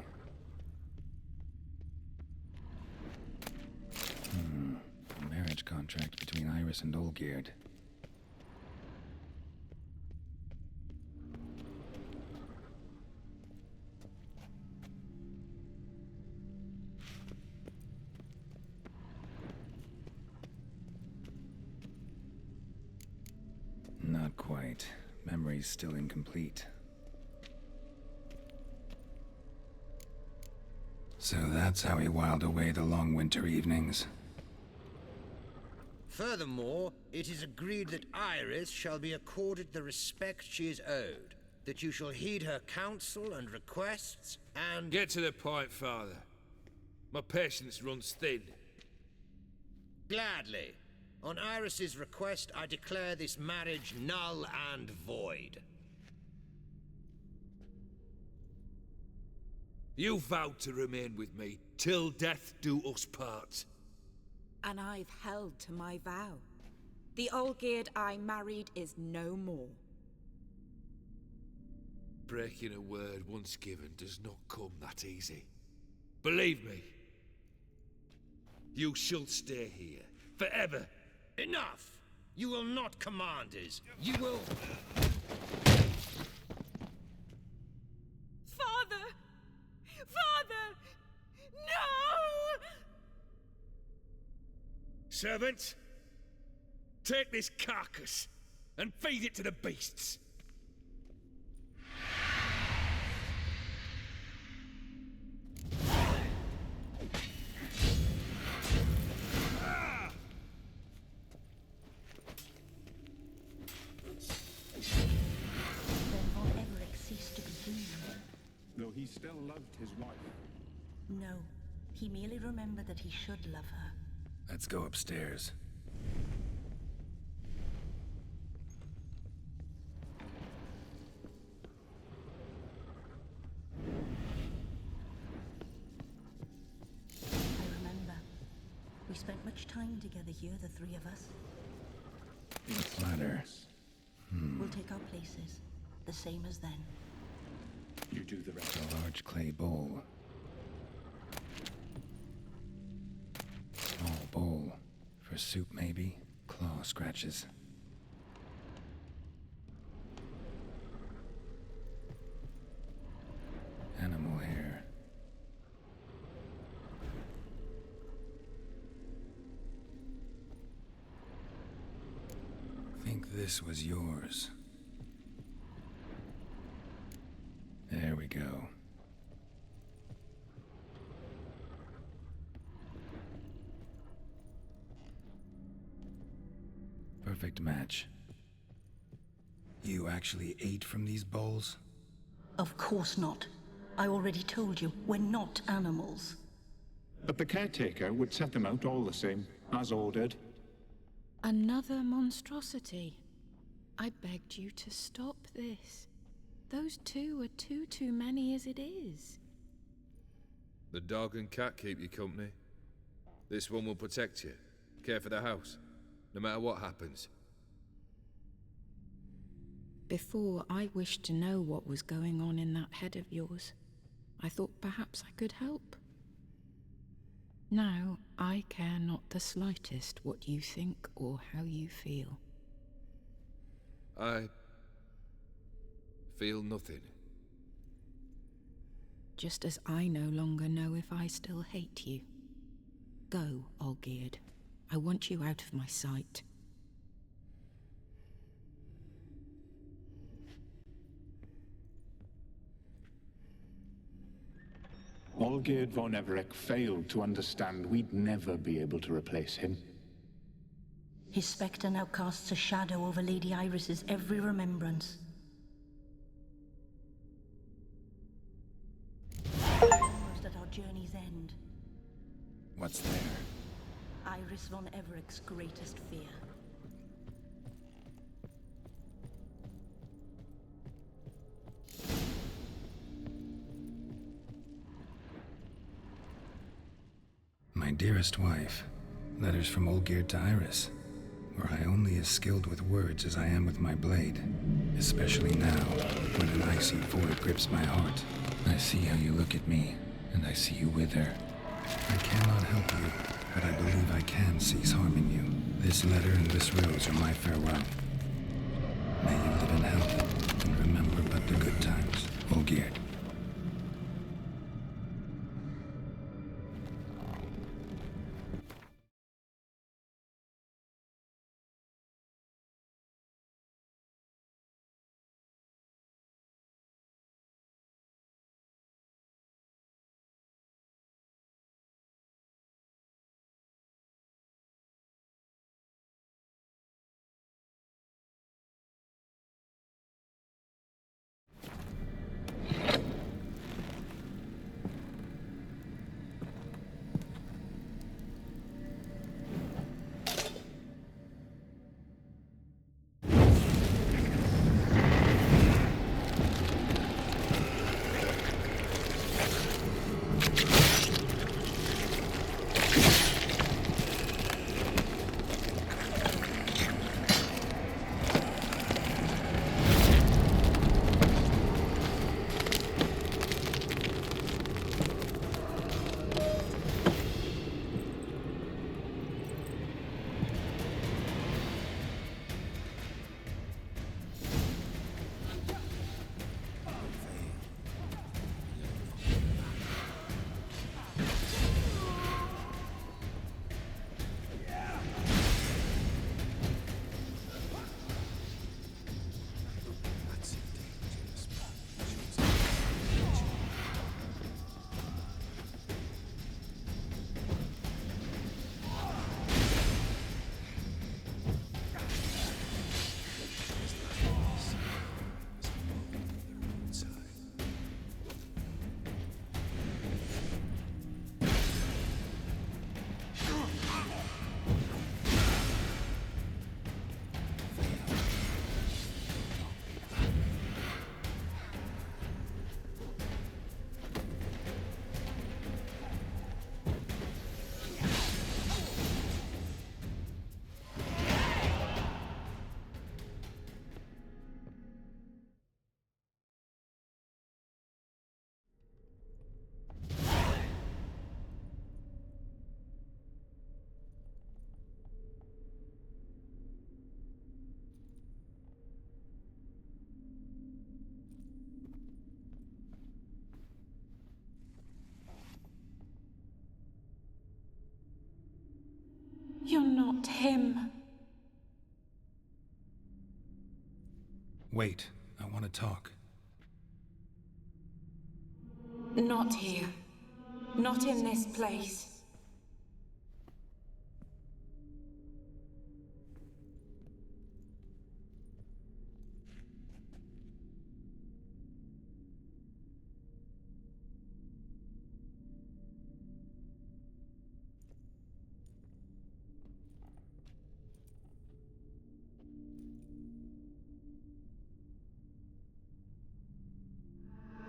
A marriage contract between Iris and Olgierd. Not quite. Memory's still incomplete. So that's how he whiled away the long winter evenings. Furthermore, it is agreed that Iris shall be accorded the respect she is owed, that you shall heed her counsel and requests, and— Get to the point, Father. My patience runs thin. Gladly. On Iris's request, I declare this marriage null and void. You vowed to remain with me till death do us part. And I've held to my vow. The Olgierd I married is no more. Breaking a word once given does not come that easy. Believe me. You shall stay here, forever. Enough! You will not command us. You will— Father! Father! No! Servant, take this carcass and feed it to the beasts. still loved his wife. No, he merely remembered that he should love her. Let's go upstairs. I remember. We spent much time together here, the three of us. Ladder. We'll take our places, the same as then. You do the rest. A large clay bowl. Small bowl. For soup, maybe? Claw scratches. Animal hair. Think this was yours. There we go. Perfect match. You actually ate from these bowls? Of course not. I already told you, we're not animals. But the caretaker would set them out all the same, as ordered. Another monstrosity. I begged you to stop this. Those two are too many as it is. The dog and cat keep you company. This one will protect you, care for the house, no matter what happens. Before, I wished to know what was going on in that head of yours. I thought perhaps I could help. Now, I care not the slightest what you think or how you feel. I feel nothing. Just as I no longer know if I still hate you. Go, Olgierd. I want you out of my sight. Olgierd von Everec failed to understand we'd never be able to replace him. His spectre now casts a shadow over Lady Iris's every remembrance. Almost at our journey's end. What's there? Iris von Everec's greatest fear. My dearest wife, letters from Olgierd to Iris. Were I only as skilled with words as I am with my blade, especially now, when an icy void grips my heart. I see how you look at me, and I see you wither. I cannot help you, but I believe I can cease harming you. This letter and this rose are my farewell. May you live in health, and remember but the good times, Olgierd. him. Wait, I want to talk. Not here. Not in this place.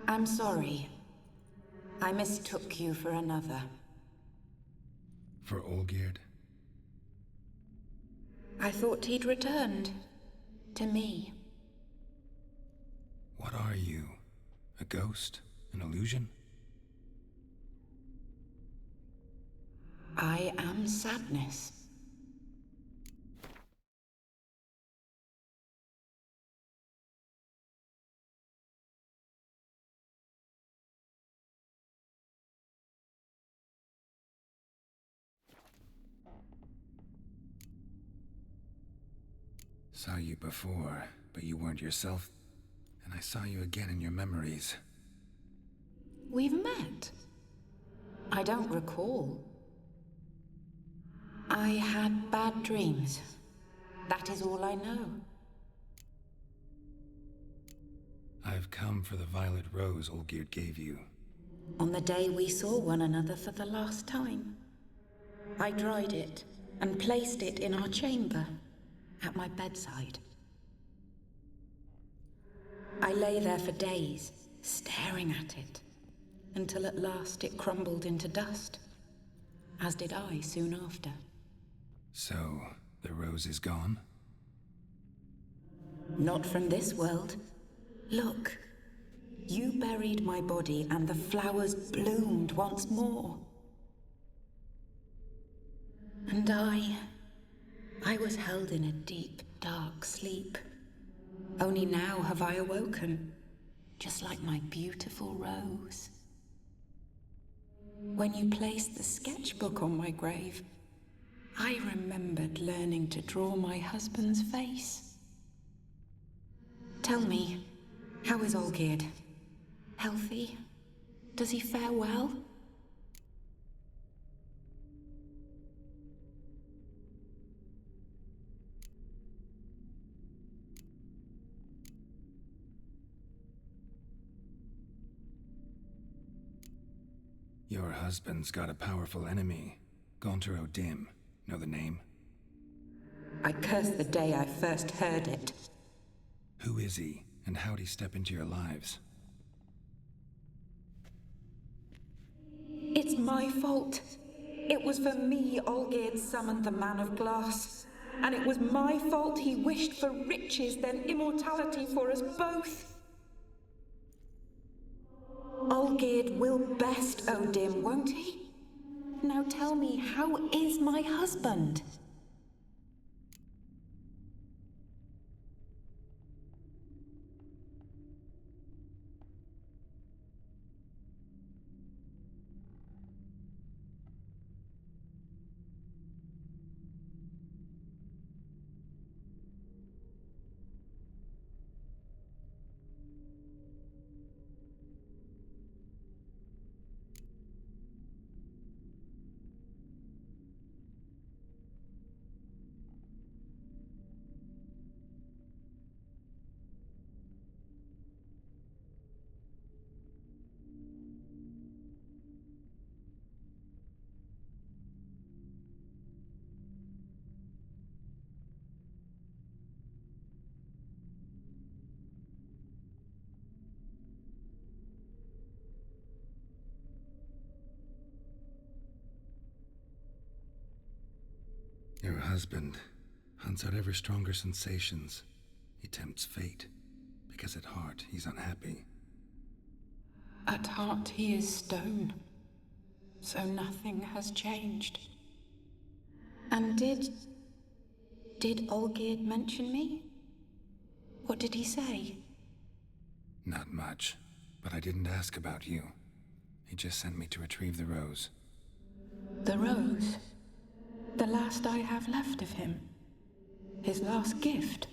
I'm sorry. I mistook you for another. For Olgierd? I thought he'd returned. To me. What are you? A ghost? An illusion? I am sadness. Saw you before, but you weren't yourself. And I saw you again in your memories. We've met? I don't recall. I had bad dreams. That is all I know. I've come for the violet rose Olgierd gave you. On the day we saw one another for the last time. I dried it and placed it in our chamber, at my bedside. I lay there for days, staring at it, until at last it crumbled into dust, as did I soon after. So, the rose is gone? Not from this world. Look, you buried my body and the flowers bloomed once more. And I was held in a deep, dark sleep. Only now have I awoken, just like my beautiful rose. When you placed the sketchbook on my grave, I remembered learning to draw my husband's face. Tell me, how is Olgierd? Healthy? Does he fare well? Your husband's got a powerful enemy. Gaunter O'Dim. Know the name? I curse the day I first heard it. Who is he, and how'd he step into your lives? It's my fault. It was for me Olgierd summoned the Man of Glass. And it was my fault he wished for riches, then immortality for us both. Olgierd will best O'Dim, won't he? Now tell me, how is my husband? Your husband hunts out ever stronger sensations. He tempts fate, because at heart he's unhappy. At heart he is stone, so nothing has changed. And did Olgierd mention me? What did he say? Not much, but I didn't ask about you. He just sent me to retrieve the rose. The rose? The last I have left of him. His last gift.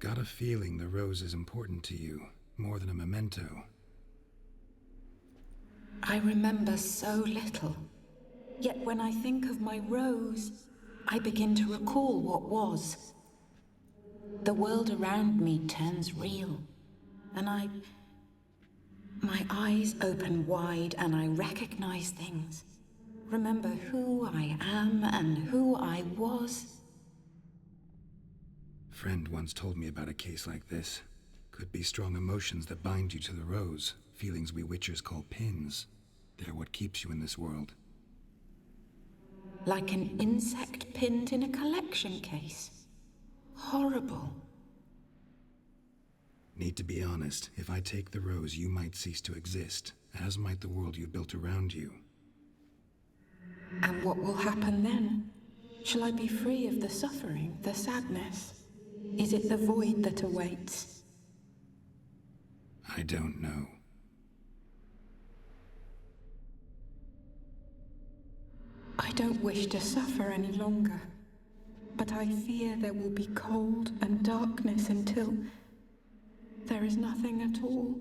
Got a feeling the rose is important to you, more than a memento. I remember so little. Yet when I think of my rose, I begin to recall what was. The world around me turns real, and my eyes open wide and I recognize things. Remember who I am and who I was. Friend once told me about a case like this. Could be strong emotions that bind you to the rose, feelings we witchers call pins. They're what keeps you in this world. Like an insect pinned in a collection case. Horrible. Need to be honest, if I take the rose, you might cease to exist, as might the world you built around you. And what will happen then? Shall I be free of the suffering, the sadness? Is it the void that awaits? I don't know. I don't wish to suffer any longer, but I fear there will be cold and darkness until there is nothing at all.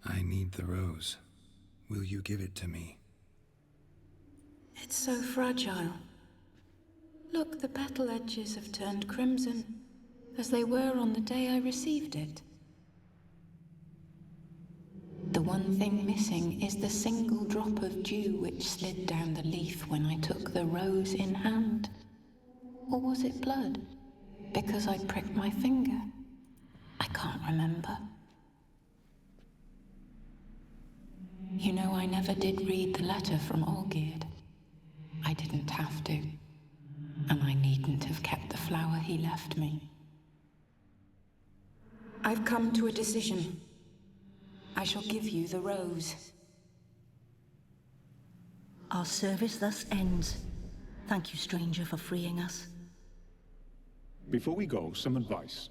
I need the rose. Will you give it to me? It's so fragile. Look, the petal edges have turned crimson, as they were on the day I received it. The one thing missing is the single drop of dew which slid down the leaf when I took the rose in hand. Or was it blood? Because I pricked my finger? I can't remember. You know, I never did read the letter from Olgierd. I didn't have to. And I needn't have kept the flower he left me. I've come to a decision. I shall give you the rose. Our service thus ends. Thank you, stranger, for freeing us. Before we go, some advice.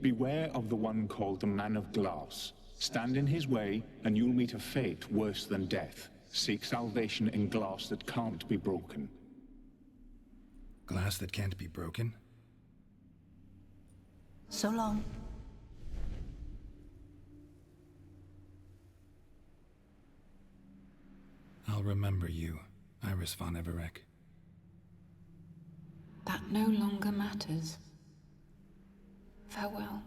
Beware of the one called the Man of Glass. Stand in his way, and you'll meet a fate worse than death. Seek salvation in glass that can't be broken. Glass that can't be broken? So long. I'll remember you, Iris von Everek. That no longer matters. Farewell.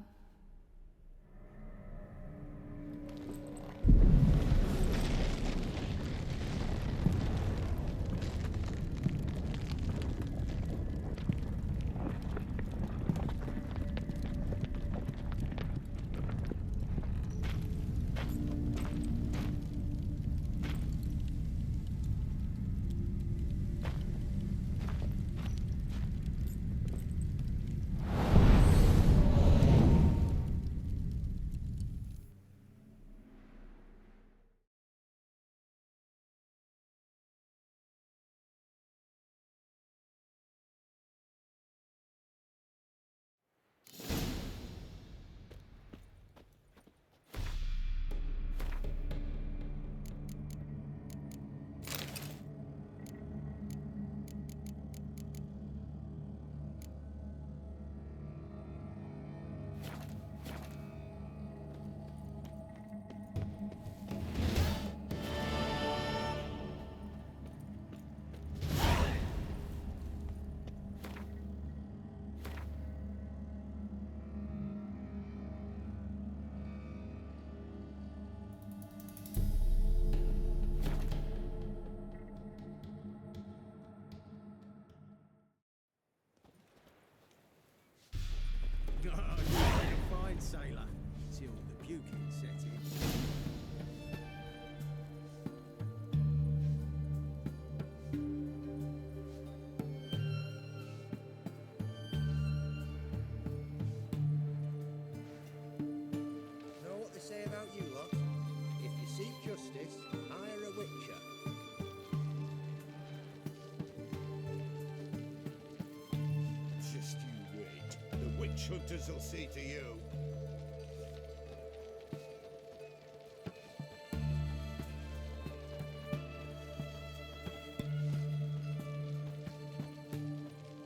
hunters will see to you.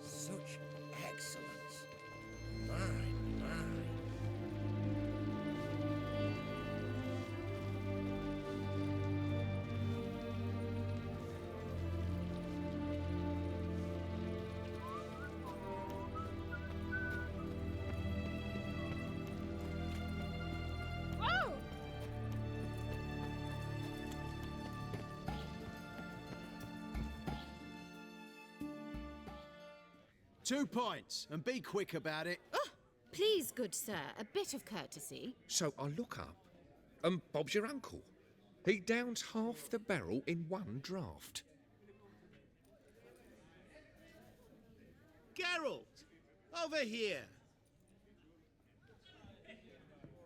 Such excellence. Mine, mine. Oh! 2 points, and be quick about it. Oh, please, good sir, a bit of courtesy. So I look up, and Bob's your uncle. He downs half the barrel in one draft. Geralt! Over here!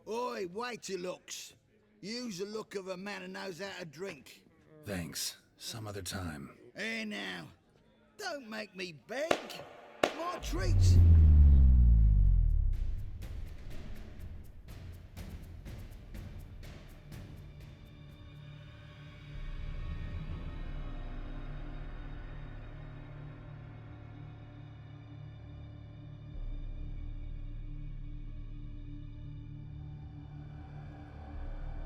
Oi, wait your looks. Use the look of a man who knows how to drink. Thanks. Some other time. Here now. Don't make me beg. More treats.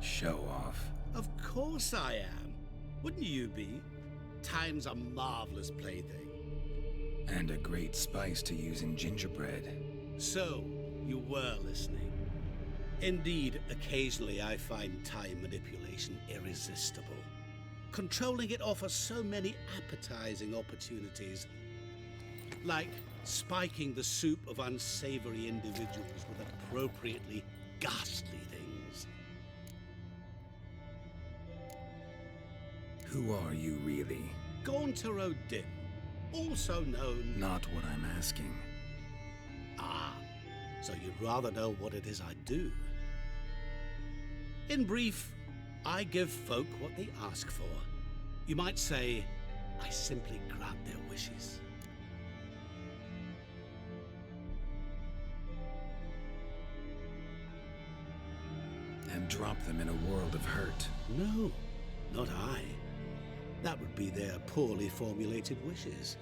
Show off. Of course I am. Wouldn't you be? Time's a marvelous plaything. And a great spice to use in gingerbread. So, you were listening. Indeed, occasionally I find time manipulation irresistible. Controlling it offers so many appetizing opportunities. Like spiking the soup of unsavory individuals with appropriately ghastly things. Who are you really? Gauntero Dim, also known... Not what I'm asking. Ah, so you'd rather know what it is I do. In brief, I give folk what they ask for. You might say, I simply grant their wishes. And drop them in a world of hurt. No, not I. That would be their poorly formulated wishes.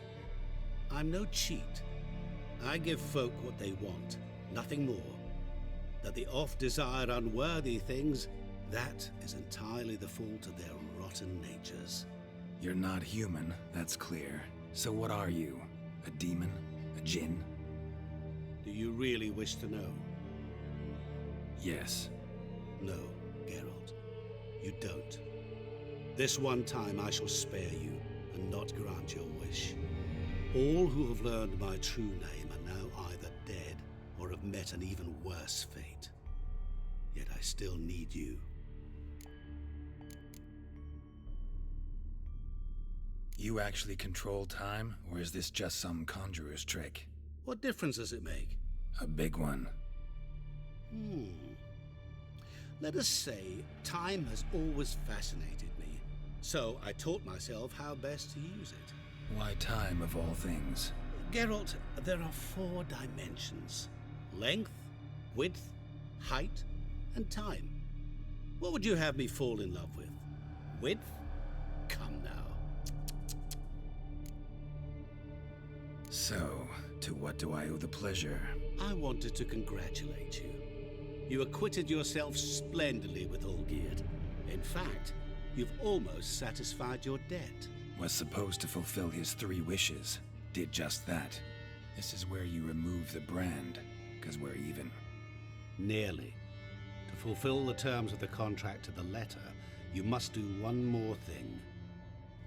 I'm no cheat. I give folk what they want, nothing more. That they oft desire unworthy things, that is entirely the fault of their rotten natures. You're not human, that's clear. So what are you? A demon? A djinn? Do you really wish to know? Yes. No, Geralt. You don't. This one time I shall spare you and not grant your wish. All who have learned my true name are now either dead or have met an even worse fate. Yet I still need you. You actually control time, or is this just some conjurer's trick? What difference does it make? A big one. Let us say time has always fascinated me, so I taught myself how best to use it. Why time of all things? Geralt, there are 4 dimensions. Length, width, height, and time. What would you have me fall in love with? Width? Come now. So, to what do I owe the pleasure? I wanted to congratulate you. You acquitted yourself splendidly with Olgierd. In fact, you've almost satisfied your debt. Was supposed to fulfill his 3 wishes. Did just that. This is where you remove the brand, because we're even. Nearly. To fulfill the terms of the contract to the letter, you must do one more thing.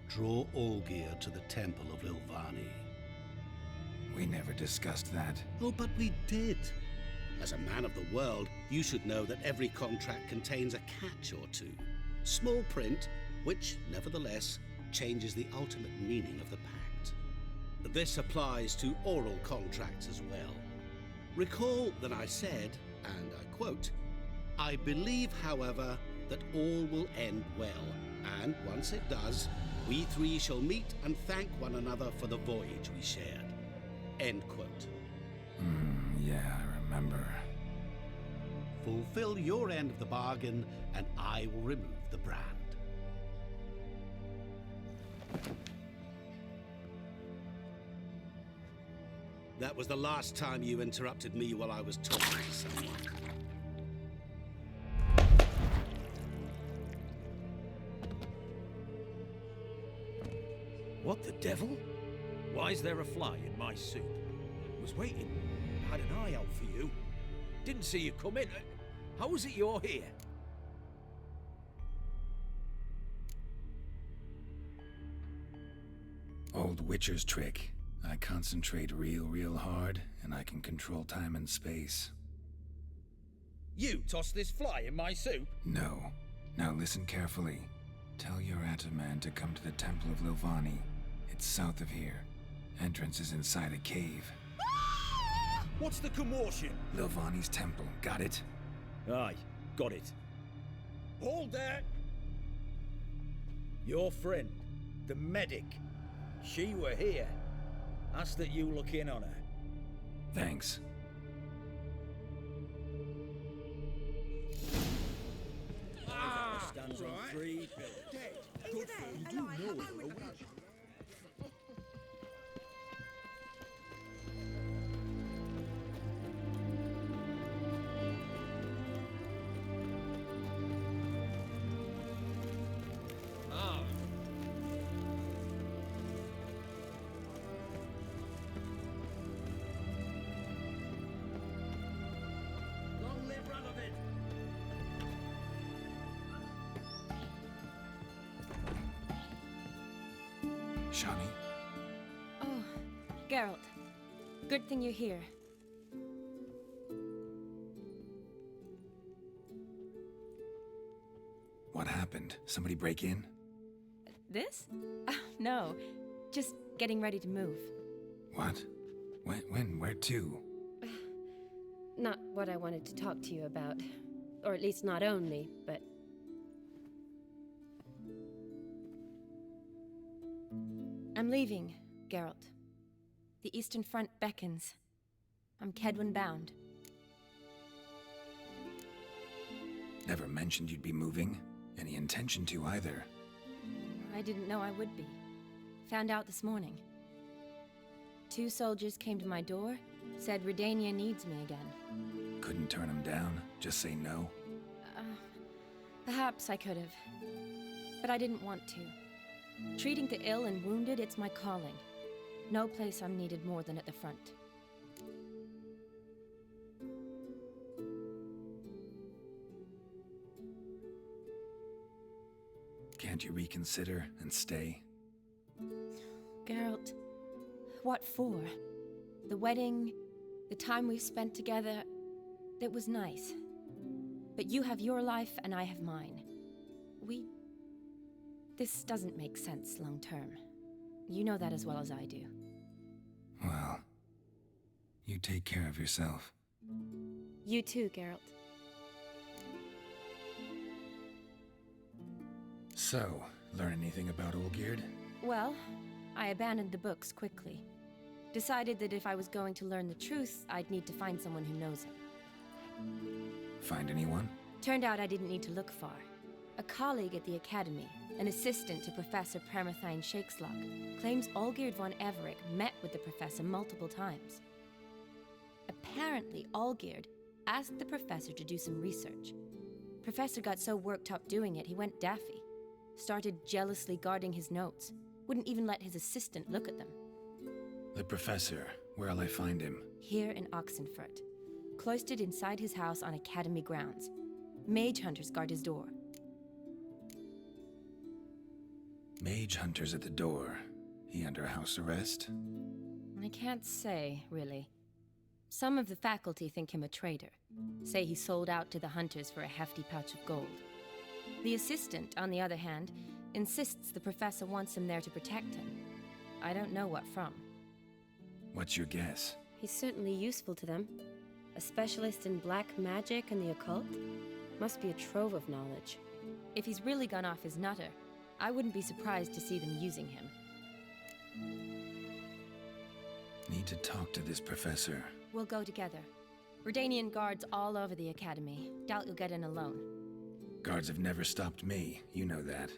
Draw Olgierd to the Temple of Lilvani. We never discussed that. Oh, but we did. As a man of the world, you should know that every contract contains a catch or two. Small print, which, nevertheless, changes the ultimate meaning of the pact. This applies to oral contracts as well. Recall that I said, and I quote, "I believe, however, that all will end well, and once it does, we 3 shall meet and thank one another for the voyage we shared." End quote. Yeah, I remember. remember. Fulfill your end of the bargain, and I will remove the brand. That was the last time you interrupted me while I was talking to someone. What the devil? Why is there a fly in my soup? Was waiting. Had an eye out for you. Didn't see you come in. How is it you're here? Old Witcher's trick. I concentrate real hard, and I can control time and space. You tossed this fly in my soup? No. Now listen carefully. Tell your Ataman to come to the Temple of Lilvani. It's south of here. Entrance is inside a cave. What's the commotion? Lilvani's temple, got it? Aye, got it. Hold there! Your friend, the medic, she were here. Ask that you look in on her. Thanks. Stands on 3 pillars. Good for you do know her. Shani? Oh, Geralt. Good thing you're here. What happened? Somebody break in? This? No. Just getting ready to move. What? When? Where to? Not what I wanted to talk to you about. Or at least not only, but... I'm leaving, Geralt. The Eastern Front beckons. I'm Kedwin bound. Never mentioned you'd be moving. Any intention to either. I didn't know I would be. Found out this morning. 2 soldiers came to my door, said Redania needs me again. Couldn't turn them down? Just say no? Perhaps I could have. But I didn't want to. Treating the ill and wounded, it's my calling. No place I'm needed more than at the front. Can't you reconsider and stay? Geralt, what for? The wedding, the time we've spent together, it was nice. But you have your life and I have mine. This doesn't make sense long term. You know that as well as I do. Well, you take care of yourself. You too, Geralt. So, learn anything about Olgierd? Well, I abandoned the books quickly. Decided that if I was going to learn the truth, I'd need to find someone who knows it. Find anyone? Turned out I didn't need to look far. A colleague at the Academy, an assistant to Professor Permathine Shakeslug, claims Olgierd von Everick met with the professor multiple times. Apparently, Olgierd asked the professor to do some research. Professor got so worked up doing it, he went daffy. Started jealously guarding his notes. Wouldn't even let his assistant look at them. The professor, where'll I find him? Here in Oxenfurt. Cloistered inside his house on Academy grounds. Mage hunters guard his door. Mage hunters at the door. He under house arrest? I can't say, really. Some of the faculty think him a traitor. Say he sold out to the hunters for a hefty pouch of gold. The assistant, on the other hand, insists the professor wants him there to protect him. I don't know what from. What's your guess? He's certainly useful to them. A specialist in black magic and the occult. Must be a trove of knowledge. If he's really gone off his nutter, I wouldn't be surprised to see them using him. Need to talk to this professor. We'll go together. Redanian guards all over the academy. Doubt you'll get in alone. Guards have never stopped me, you know that.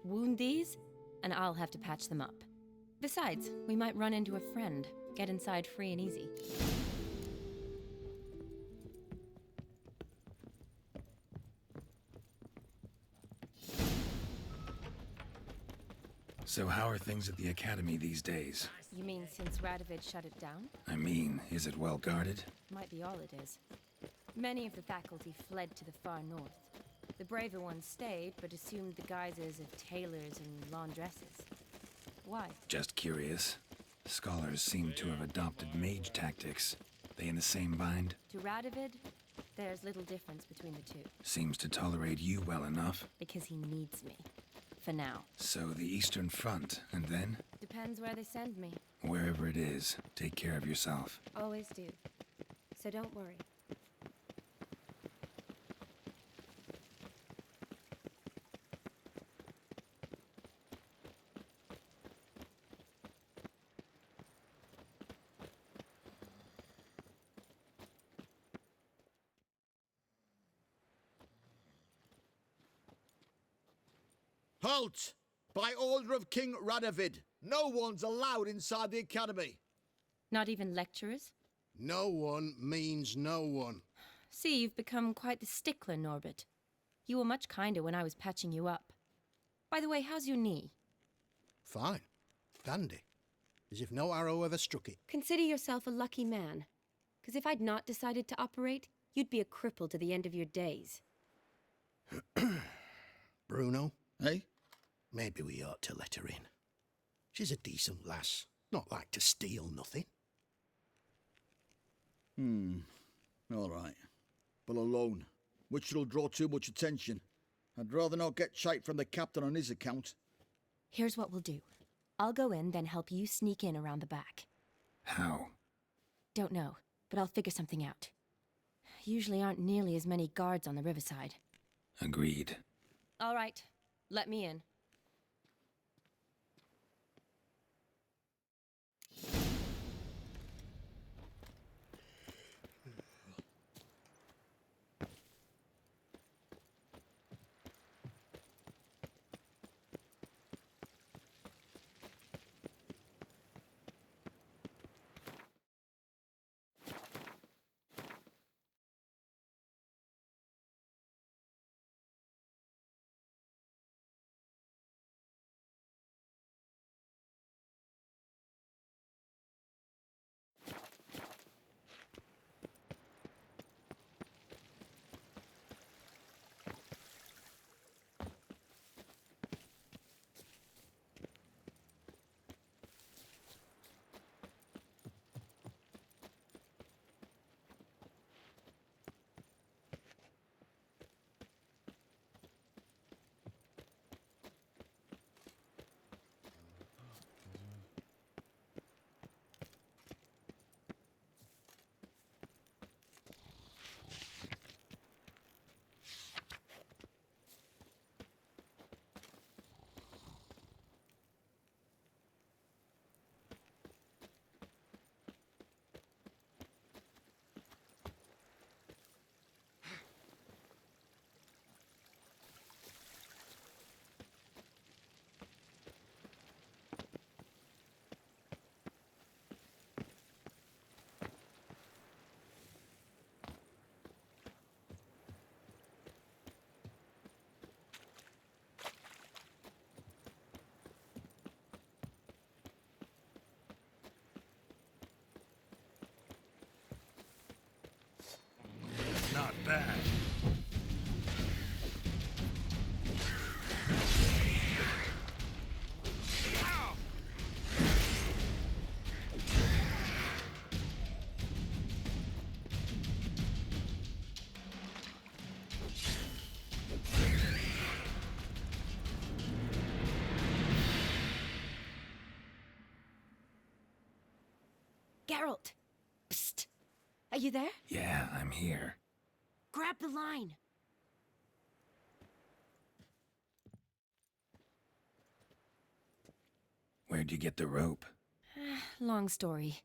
Wound these, and I'll have to patch them up. Besides, we might run into a friend. Get inside free and easy. So how are things at the academy these days? You mean since Radovid shut it down? I mean, is it well guarded? Might be all it is. Many of the faculty fled to the far north. The braver ones stayed, but assumed the guises of tailors and laundresses. Why? Just curious. Scholars seem to have adopted mage tactics. They in the same bind? To Radovid, there's little difference between the two. Seems to tolerate you well enough. Because he needs me. For now. So the Eastern Front, and then? Depends where they send me. Wherever it is, take care of yourself. Always do. So don't worry. Halt! By order of King Radovid, no one's allowed inside the academy. Not even lecturers? No one means no one. See, you've become quite the stickler, Norbert. You were much kinder when I was patching you up. By the way, how's your knee? Fine. Dandy. As if no arrow ever struck it. Consider yourself a lucky man. Because if I'd not decided to operate, you'd be a cripple to the end of your days. Bruno? Eh? Maybe we ought to let her in. She's a decent lass. Not like to steal nothing. All right. But alone, which will draw too much attention. I'd rather not get shite from the captain on his account. Here's what we'll do. I'll go in, then help you sneak in around the back. How? Don't know, but I'll figure something out. Usually aren't nearly as many guards on the riverside. Agreed. All right, let me in. Not bad. Geralt! Psst! Are you there? Yeah, I'm here. Grab the line! Where'd you get the rope? Long story.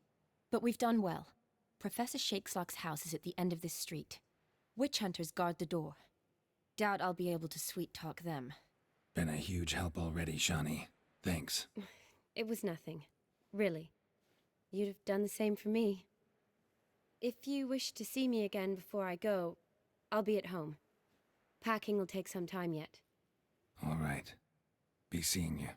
But we've done well. Professor Shakeslock's house is at the end of this street. Witch hunters guard the door. Doubt I'll be able to sweet-talk them. Been a huge help already, Shawnee. Thanks. It was nothing. Really. You'd have done the same for me. If you wish to see me again before I go, I'll be at home. Packing will take some time yet. All right. Be seeing you.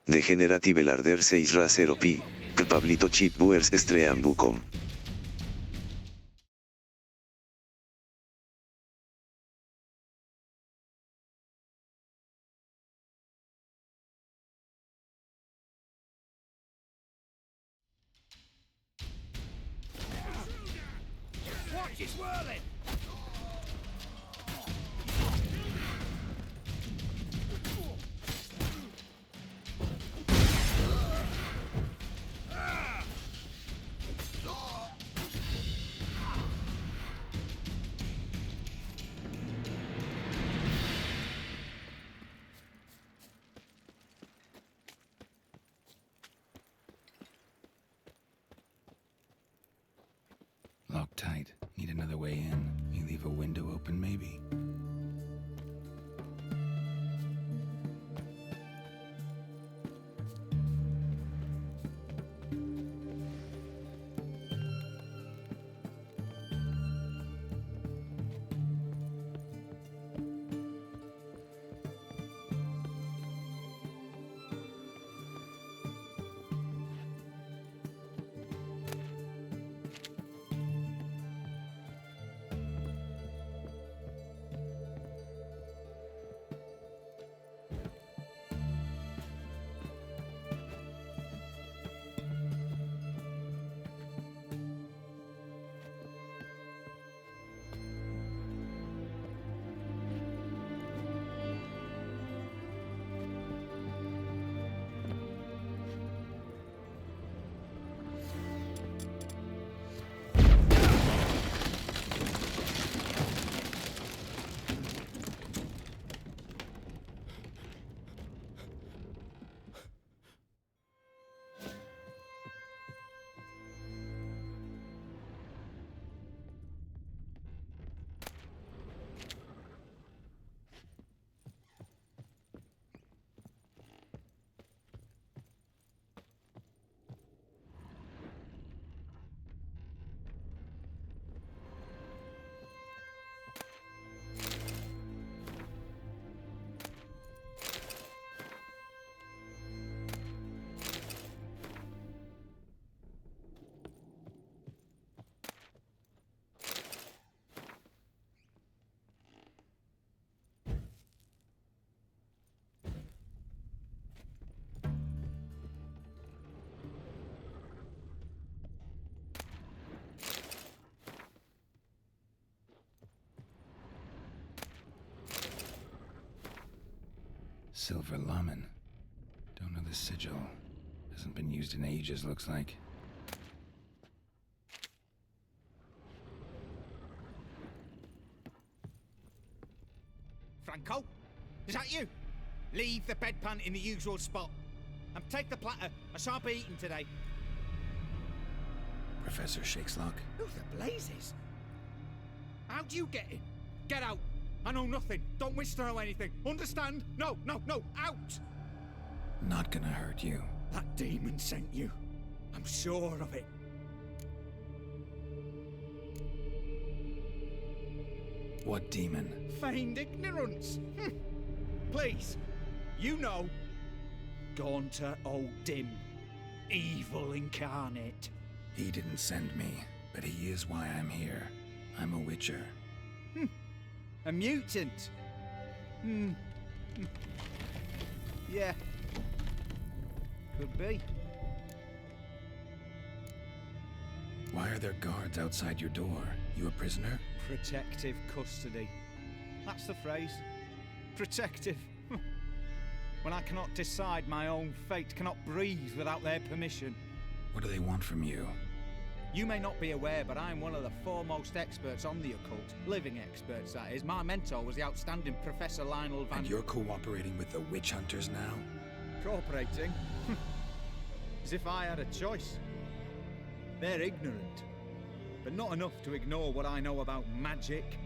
Degenerative Larder 6 Razer OP, Pablito Chip Buers Streambucom. Watch it swirling! Locked tight. Need another way in. You leave a window open, maybe? Silver Lamen. Don't know the sigil. Hasn't been used in ages, looks like. Franco? Is that you? Leave the bedpan in the usual spot. And take the platter. I shan't be eating today. Professor Shakeslock? Who the blazes? How do you get in? Get out! I know nothing. Don't wish to know anything. Understand? No, no, no! Out! Not gonna hurt you. That demon sent you. I'm sure of it. What demon? Feigned ignorance. Please, you know. Gaunter old Dim. Evil incarnate. He didn't send me, but he is why I'm here. I'm a witcher. A mutant. Yeah. Could be. Why are there guards outside your door? You a prisoner? Protective custody. That's the phrase. Protective. When I cannot decide my own fate, cannot breathe without their permission. What do they want from you? You may not be aware, but I'm one of the foremost experts on the occult. Living experts, that is. My mentor was the outstanding Professor Lionel Van... And you're cooperating with the witch hunters now? Cooperating? As if I had a choice. They're ignorant, but not enough to ignore what I know about magic,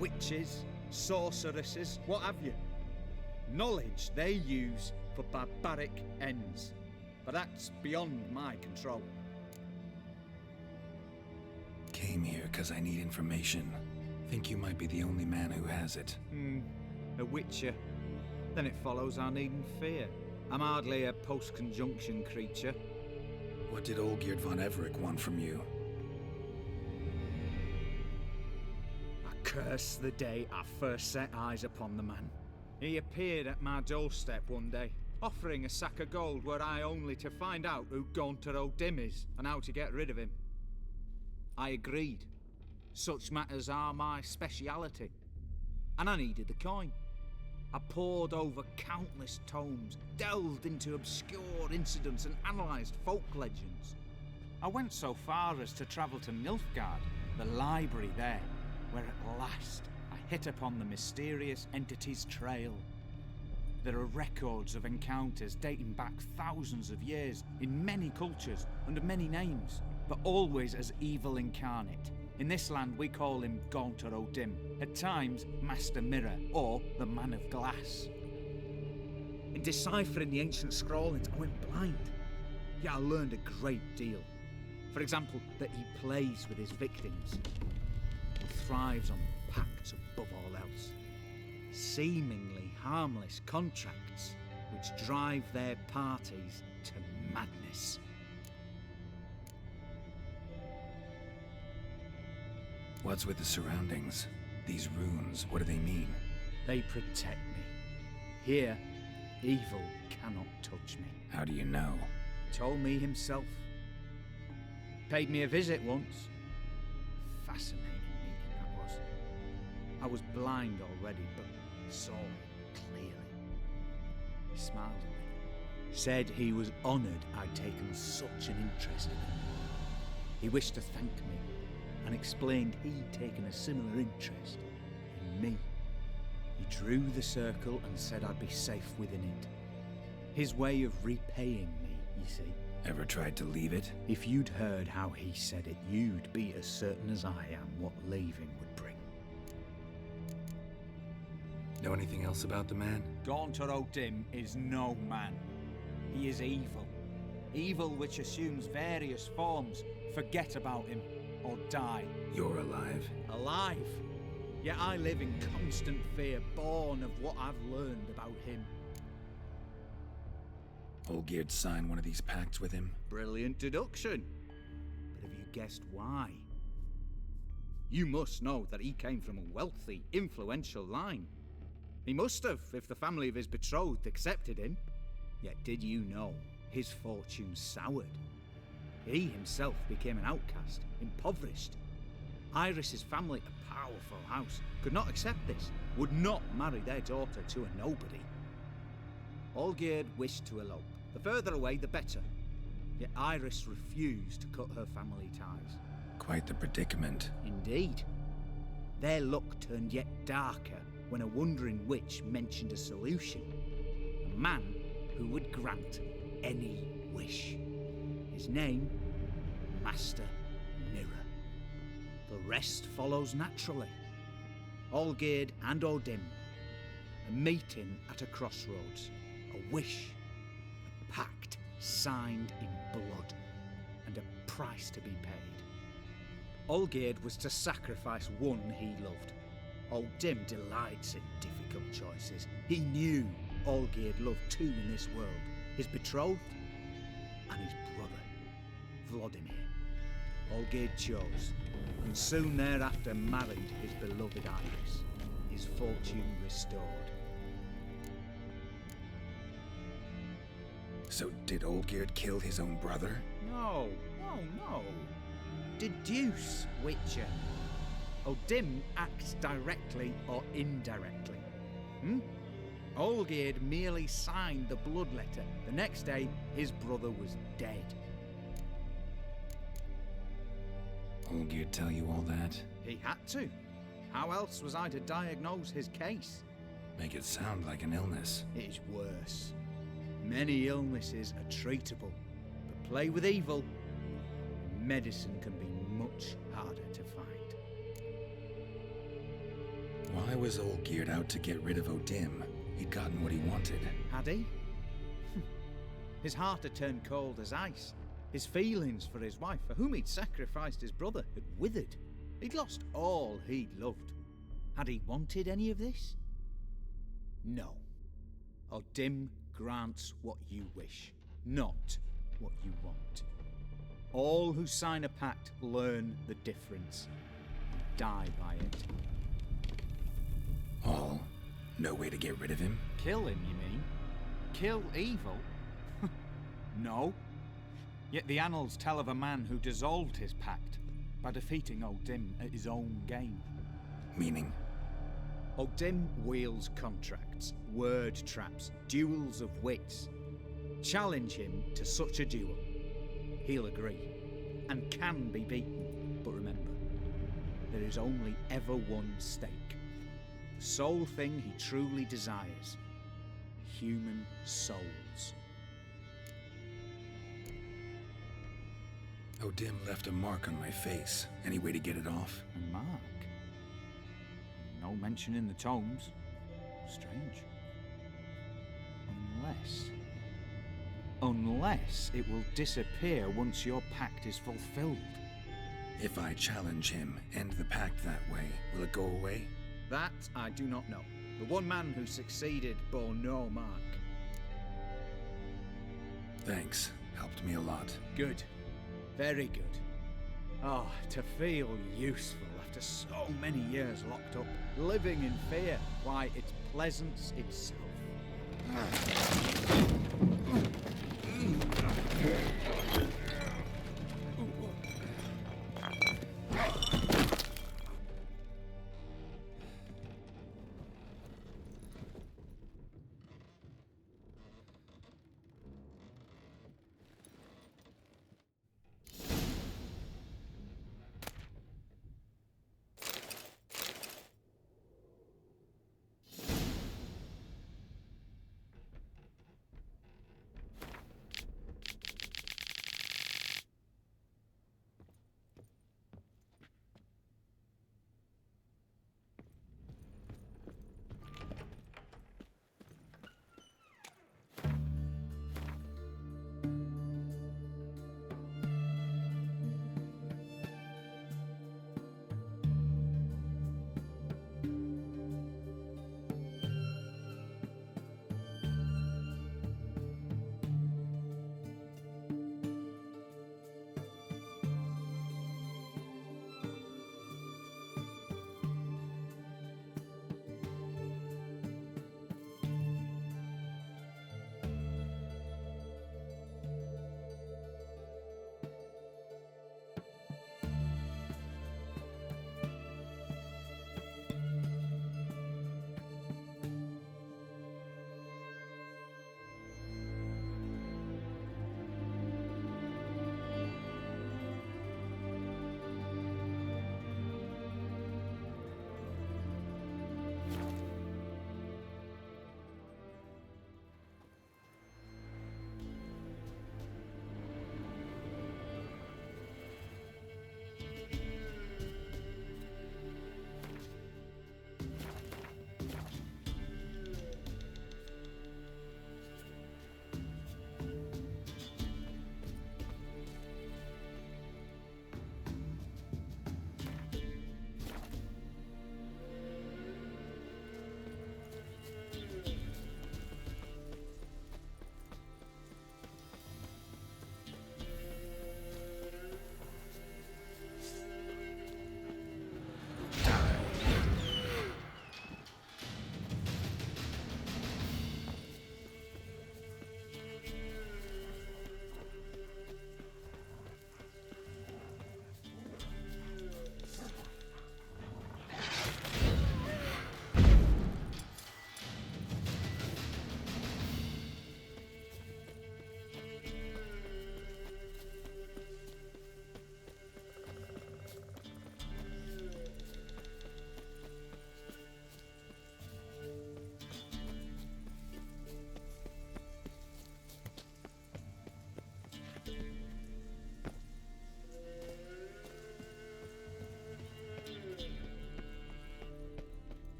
witches, sorceresses, what have you. Knowledge they use for barbaric ends. But that's beyond my control. Came here because I need information. Think you might be the only man who has it. A witcher. Then it follows I needn't fear. I'm hardly a post-conjunction creature. What did Olgierd von Everec want from you? I curse the day I first set eyes upon the man. He appeared at my doorstep one day, offering a sack of gold were I only to find out who Gaunter O'Dim is and how to get rid of him. I agreed. Such matters are my speciality. And I needed the coin. I pored over countless tomes, delved into obscure incidents and analysed folk legends. I went so far as to travel to Nilfgaard, the library there, where at last I hit upon the mysterious entity's trail. There are records of encounters dating back thousands of years in many cultures under many names, but always as evil incarnate. In this land we call him Gaunter O'Dim, at times Master Mirror or the Man of Glass. In deciphering the ancient scrawlings I went blind, yet I learned a great deal. For example, that he plays with his victims and thrives on pacts above all else. Seemingly harmless contracts which drive their parties to madness. What's with the surroundings? These runes, what do they mean? They protect me. Here, evil cannot touch me. How do you know? Told me himself. Paid me a visit once. Fascinating meeting that was. I was blind already, but saw clearly. He smiled at me. Said he was honoured I'd taken such an interest in him. He wished to thank me and explained he'd taken a similar interest in me. He drew the circle and said I'd be safe within it. His way of repaying me, you see. Ever tried to leave it? If you'd heard how he said it, you'd be as certain as I am what leaving would bring. Know anything else about the man? Gaunter O'Dim is no man. He is evil. Evil which assumes various forms. Forget about him, or die. You're alive? Alive? Yet I live in constant fear, born of what I've learned about him. Olgierd signed one of these pacts with him? Brilliant deduction. But have you guessed why? You must know that he came from a wealthy, influential line. He must have, if the family of his betrothed accepted him. Yet did you know his fortune soured? He himself became an outcast, impoverished. Iris's family, a powerful house, could not accept this, would not marry their daughter to a nobody. Olgierd wished to elope. The further away, the better. Yet Iris refused to cut her family ties. Quite the predicament. Indeed. Their luck turned yet darker when a wandering witch mentioned a solution. A man who would grant any wish. His name, Master Mirror. The rest follows naturally. Olgierd and O'Dim, a meeting at a crossroads, a wish, a pact signed in blood, and a price to be paid. Olgierd was to sacrifice one he loved. O'Dim delights in difficult choices. He knew Olgierd loved two in this world, his betrothed and his brother, Vladimir. Olgierd chose, and soon thereafter married his beloved Iris, his fortune restored. So did Olgierd kill his own brother? No. Deduce, Witcher. O'Dim acts directly or indirectly. Olgierd merely signed the blood letter. The next day, his brother was dead. Olgierd tell you all that? He had to. How else was I to diagnose his case? Make it sound like an illness. It is worse. Many illnesses are treatable, but play with evil, medicine can be much harder to find. Why was Olgierd out to get rid of Odim? He'd gotten what he wanted. Had he? His heart had turned cold as ice. His feelings for his wife, for whom he'd sacrificed his brother, had withered. He'd lost all he'd loved. Had he wanted any of this? No. Odim grants what you wish, not what you want. All who sign a pact learn the difference and die by it. All? No way to get rid of him? Kill him, you mean? Kill evil? No. Yet the annals tell of a man who dissolved his pact by defeating Odim at his own game. Meaning? Odim wields contracts, word traps, duels of wits. Challenge him to such a duel. He'll agree, and can be beaten. But remember, there is only ever one stake. The sole thing he truly desires. Human souls. Odim left a mark on my face. Any way to get it off? A mark? No mention in the tomes. Strange. Unless it will disappear once your pact is fulfilled. If I challenge him, end the pact that way, will it go away? That I do not know. The one man who succeeded bore no mark. Thanks. Helped me a lot. Good. Very good. Oh, to feel useful after so many years locked up, living in fear. Why, it's pleasance itself.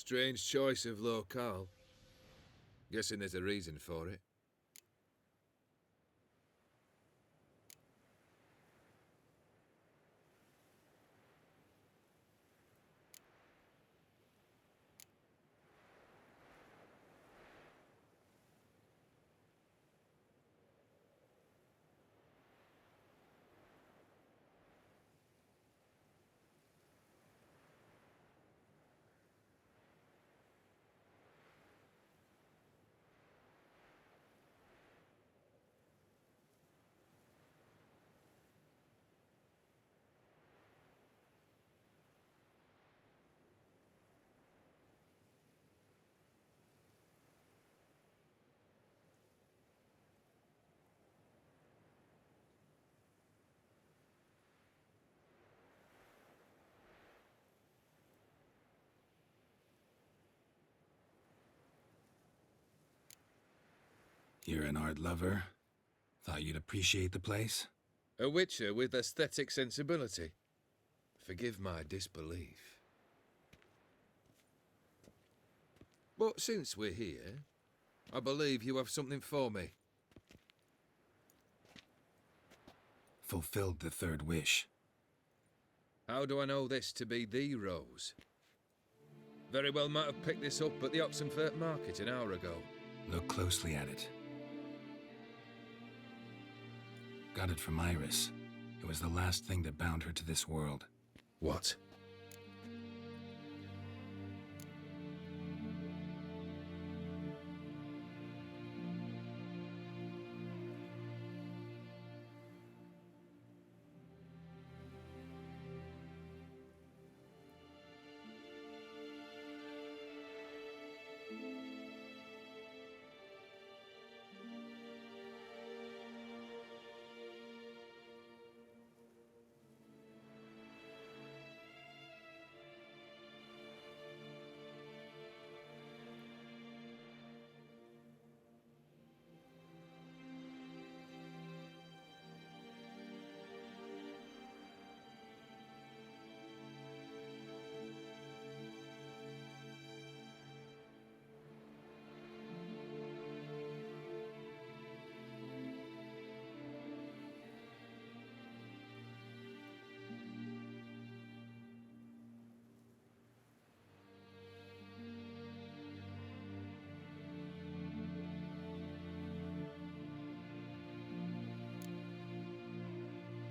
Strange choice of locale. Guessing there's a reason for it. You're an art lover. Thought you'd appreciate the place? A witcher with aesthetic sensibility. Forgive my disbelief. But since we're here, I believe you have something for me. Fulfilled the third wish. How do I know this to be the rose? Very well might have picked this up at the Oxenfurt market an hour ago. Look closely at it. Got it from Iris. It was the last thing that bound her to this world. What?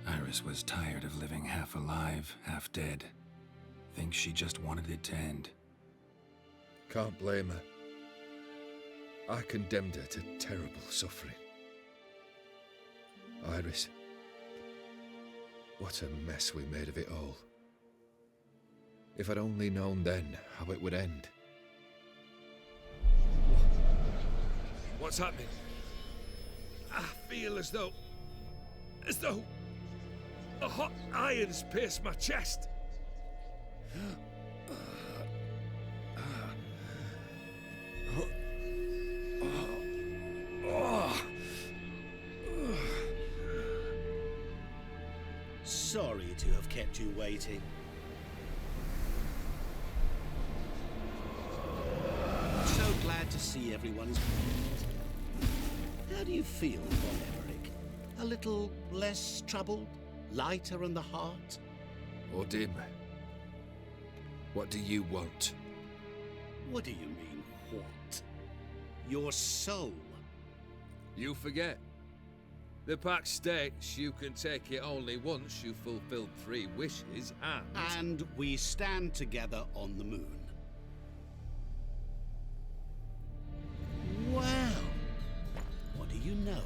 Iris was tired of living half alive, half dead. Thinks she just wanted it to end. Can't blame her. I condemned her to terrible suffering. Iris, what a mess we made of it all. If I'd only known then how it would end. What's happening? I feel as though the hot irons pierce my chest. Sorry to have kept you waiting. So glad to see everyone's pleased. How do you feel, Von Emmerich? A little less troubled? Lighter in the heart? Or dim? What do you want? What do you mean, what? Your soul. You forget. The pact states you can take it only once you've fulfilled 3 wishes and we stand together on the moon. Well, what do you know?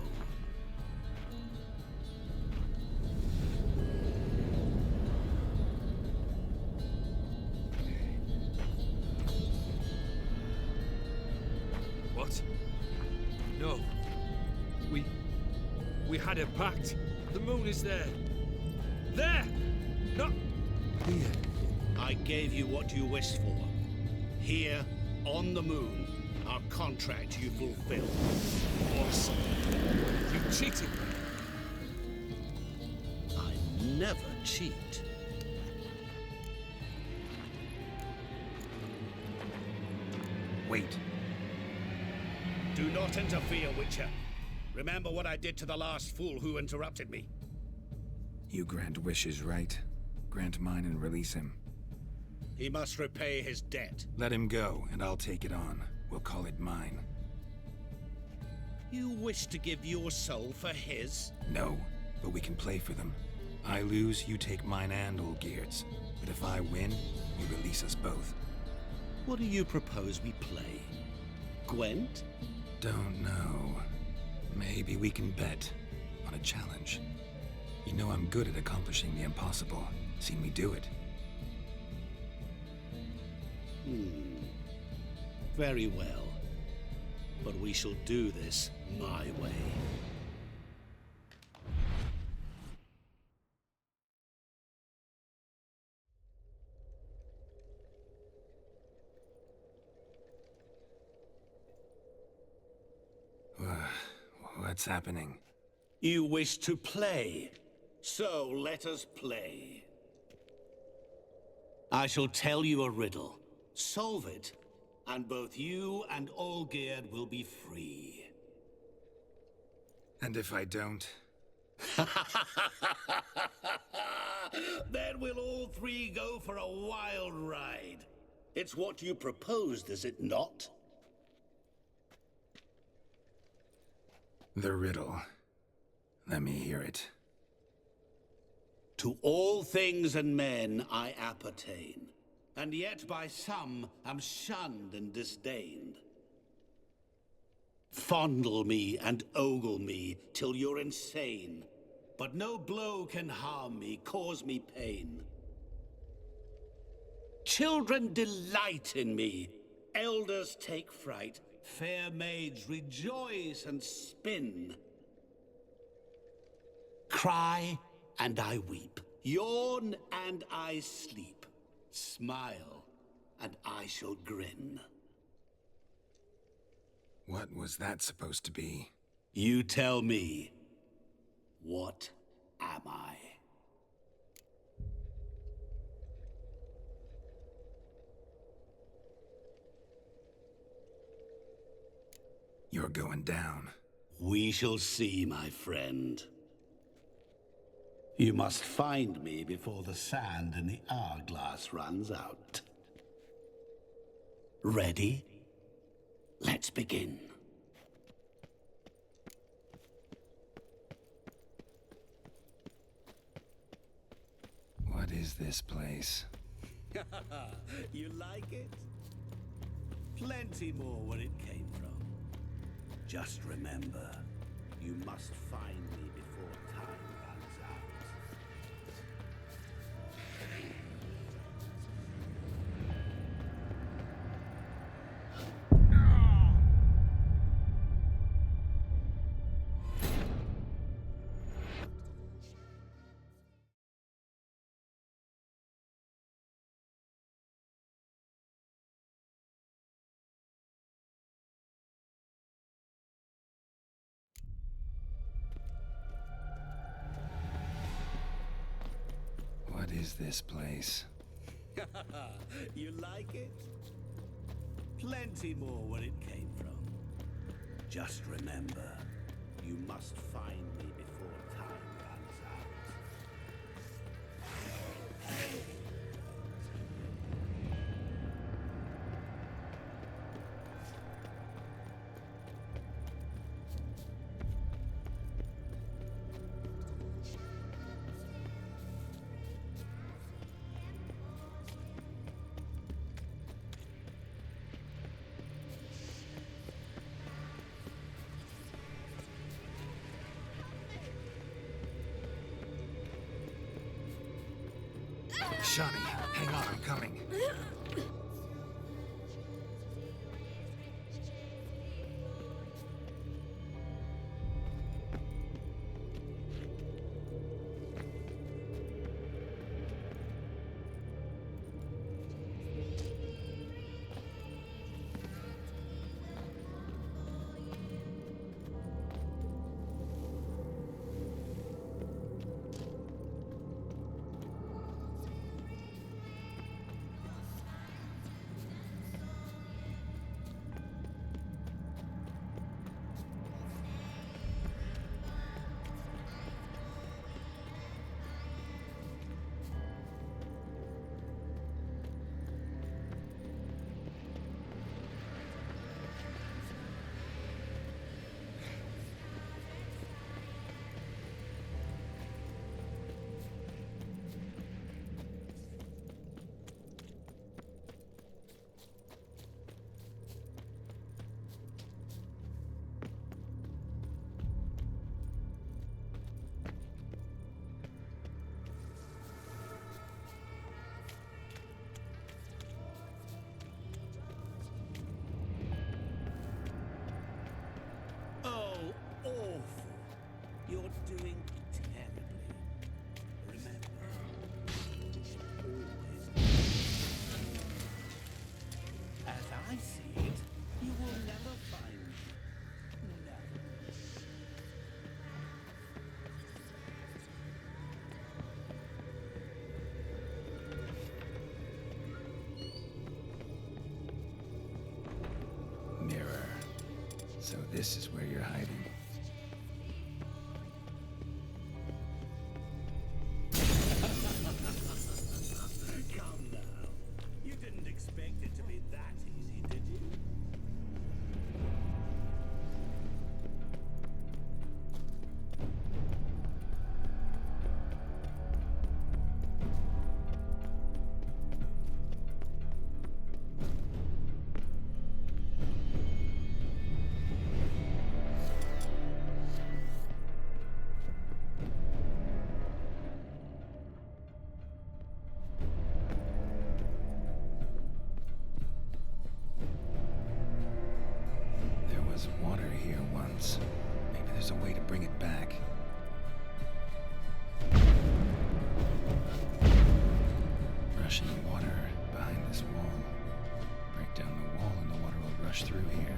What? No. We had a pact. The moon is there. There! Not here. I gave you what you wished for. Here, on the moon, our contract you fulfilled. Awesome. You cheated me. I never cheat. Wait. Do not interfere, Witcher. Remember what I did to the last fool who interrupted me. You grant wishes, right? Grant mine and release him. He must repay his debt. Let him go, and I'll take it on. We'll call it mine. You wish to give your soul for his? No, but we can play for them. I lose, you take mine and Olgierd's. But if I win, you release us both. What do you propose we play? Gwent? Don't know. Maybe we can bet on a challenge. You know I'm good at accomplishing the impossible. Seen me do it. Very well. But we shall do this my way. What's happening? You wish to play, so let us play. I shall tell you a riddle. Solve it, and both you and Olgierd will be free. And if I don't? Then we'll all three go for a wild ride. It's what you proposed, is it not? The riddle. Let me hear it. To all things and men I appertain, and yet by some am shunned and disdained. Fondle me and ogle me till you're insane, but no blow can harm me, cause me pain. Children delight in me, elders take fright, fair maids rejoice and spin. Cry and I weep, yawn and I sleep, smile and I shall grin. What was that supposed to be? You tell me, what am I? You're going down. We shall see, my friend. You must find me before the sand in the hourglass runs out. Ready? Let's begin. What is this place? You like it? Plenty more where it came from. Just remember, you must find me before time runs out. What is this place? You like it? Plenty more where it came from. Just remember, you must find me before time runs out. Shani, hang on, I'm coming. this is where you're hiding. Come now. You didn't expect it to be that easy, did you? There was water here once. Maybe there's a way to bring it back. Rushing water behind this wall. Break down the wall and the water will rush through here.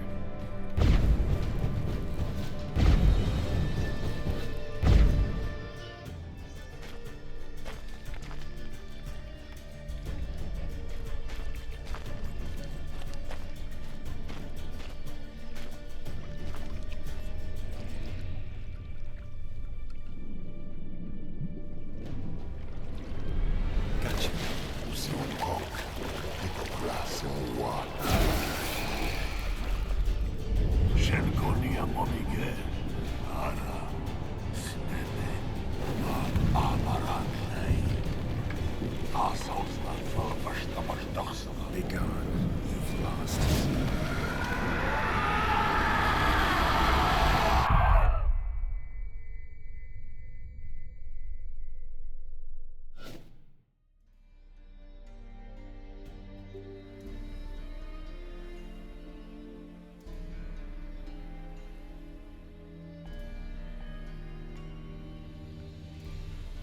Gotcha. Be gone. You've lost.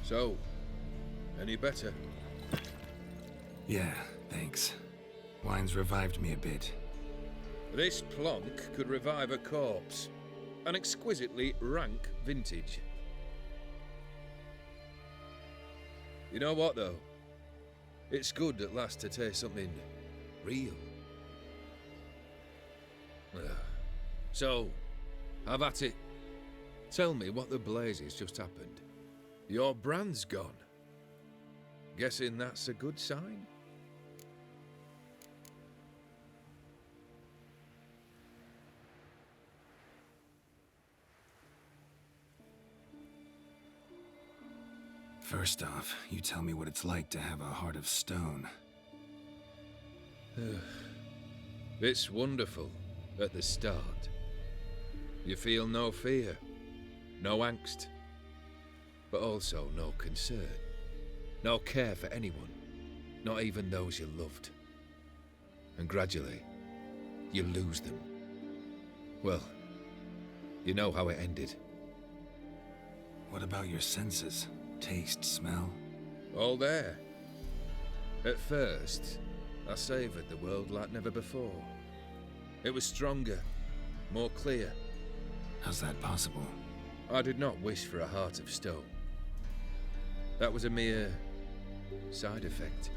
So, any better? Yeah, thanks. Wine's revived me a bit. This plonk could revive a corpse. An exquisitely rank vintage. You know what, though? It's good at last to taste something real. So, have at it. Tell me what the blazes just happened. Your brand's gone. Guessing that's a good sign? First off, you tell me what it's like to have a heart of stone. It's wonderful at the start. You feel no fear, no angst, but also no concern, no care for anyone, not even those you loved. And gradually, you lose them. Well, you know how it ended. What about your senses? Taste, smell? All there. At first, I savoured the world like never before. It was stronger, more clear. How's that possible? I did not wish for a heart of stone. That was a mere side effect.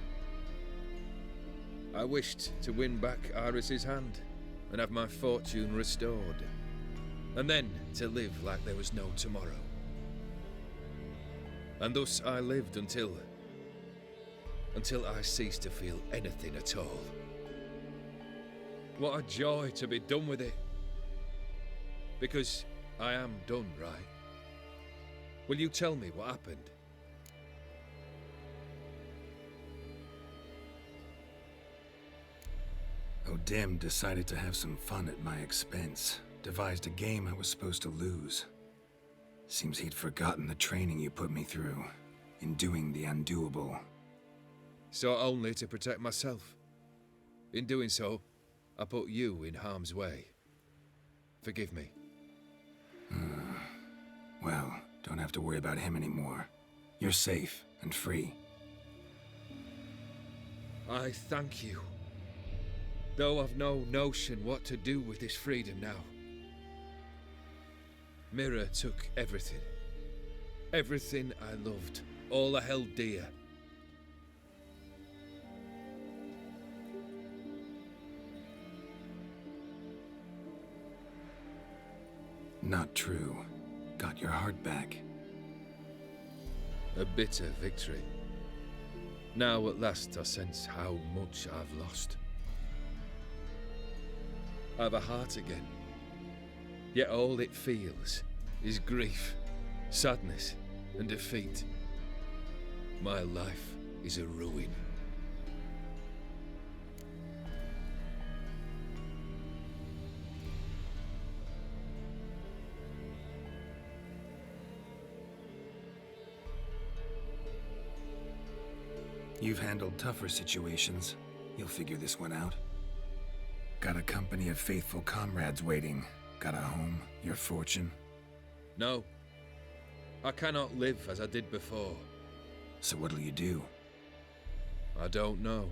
I wished to win back Iris's hand and have my fortune restored. And then to live like there was no tomorrow. And thus I lived until I ceased to feel anything at all. What a joy to be done with it. Because I am done, right? Will you tell me what happened? O'Dim decided to have some fun at my expense. Devised a game I was supposed to lose. Seems he'd forgotten the training you put me through in doing the undoable. So only to protect myself. In doing so, I put you in harm's way. Forgive me. Well, don't have to worry about him anymore. You're safe and free. I thank you. Though I've no notion what to do with this freedom now. Mirror took everything. Everything I loved. All I held dear. Not true. Got your heart back. A bitter victory. Now at last I sense how much I've lost. I've a heart again. Yet all it feels is grief, sadness, and defeat. My life is a ruin. You've handled tougher situations. You'll figure this one out. Got a company of faithful comrades waiting. Got a home, your fortune. No. I cannot live as I did before. So what'll you do? I don't know.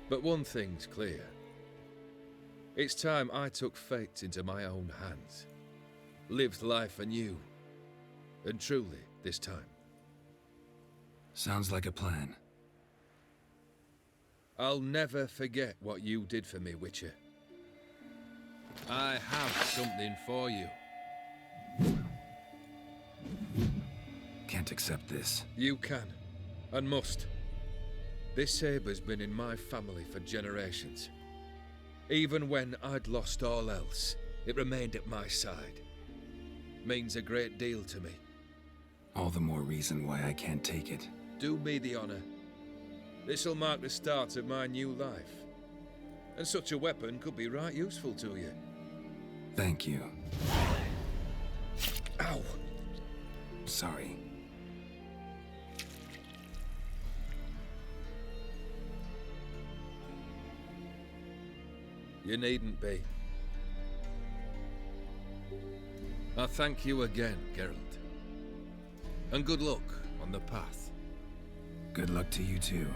But one thing's clear. It's time I took fate into my own hands. Lived life anew. And truly, this time. Sounds like a plan. I'll never forget what you did for me, Witcher. I have something for you. Can't accept this. You can, and must. This sabre's been in my family for generations. Even when I'd lost all else, it remained at my side. Means a great deal to me. All the more reason why I can't take it. Do me the honor. This'll mark the start of my new life. And such a weapon could be right useful to you. Thank you. Ow! Sorry. You needn't be. I thank you again, Geralt. And good luck on the path. Good luck to you too.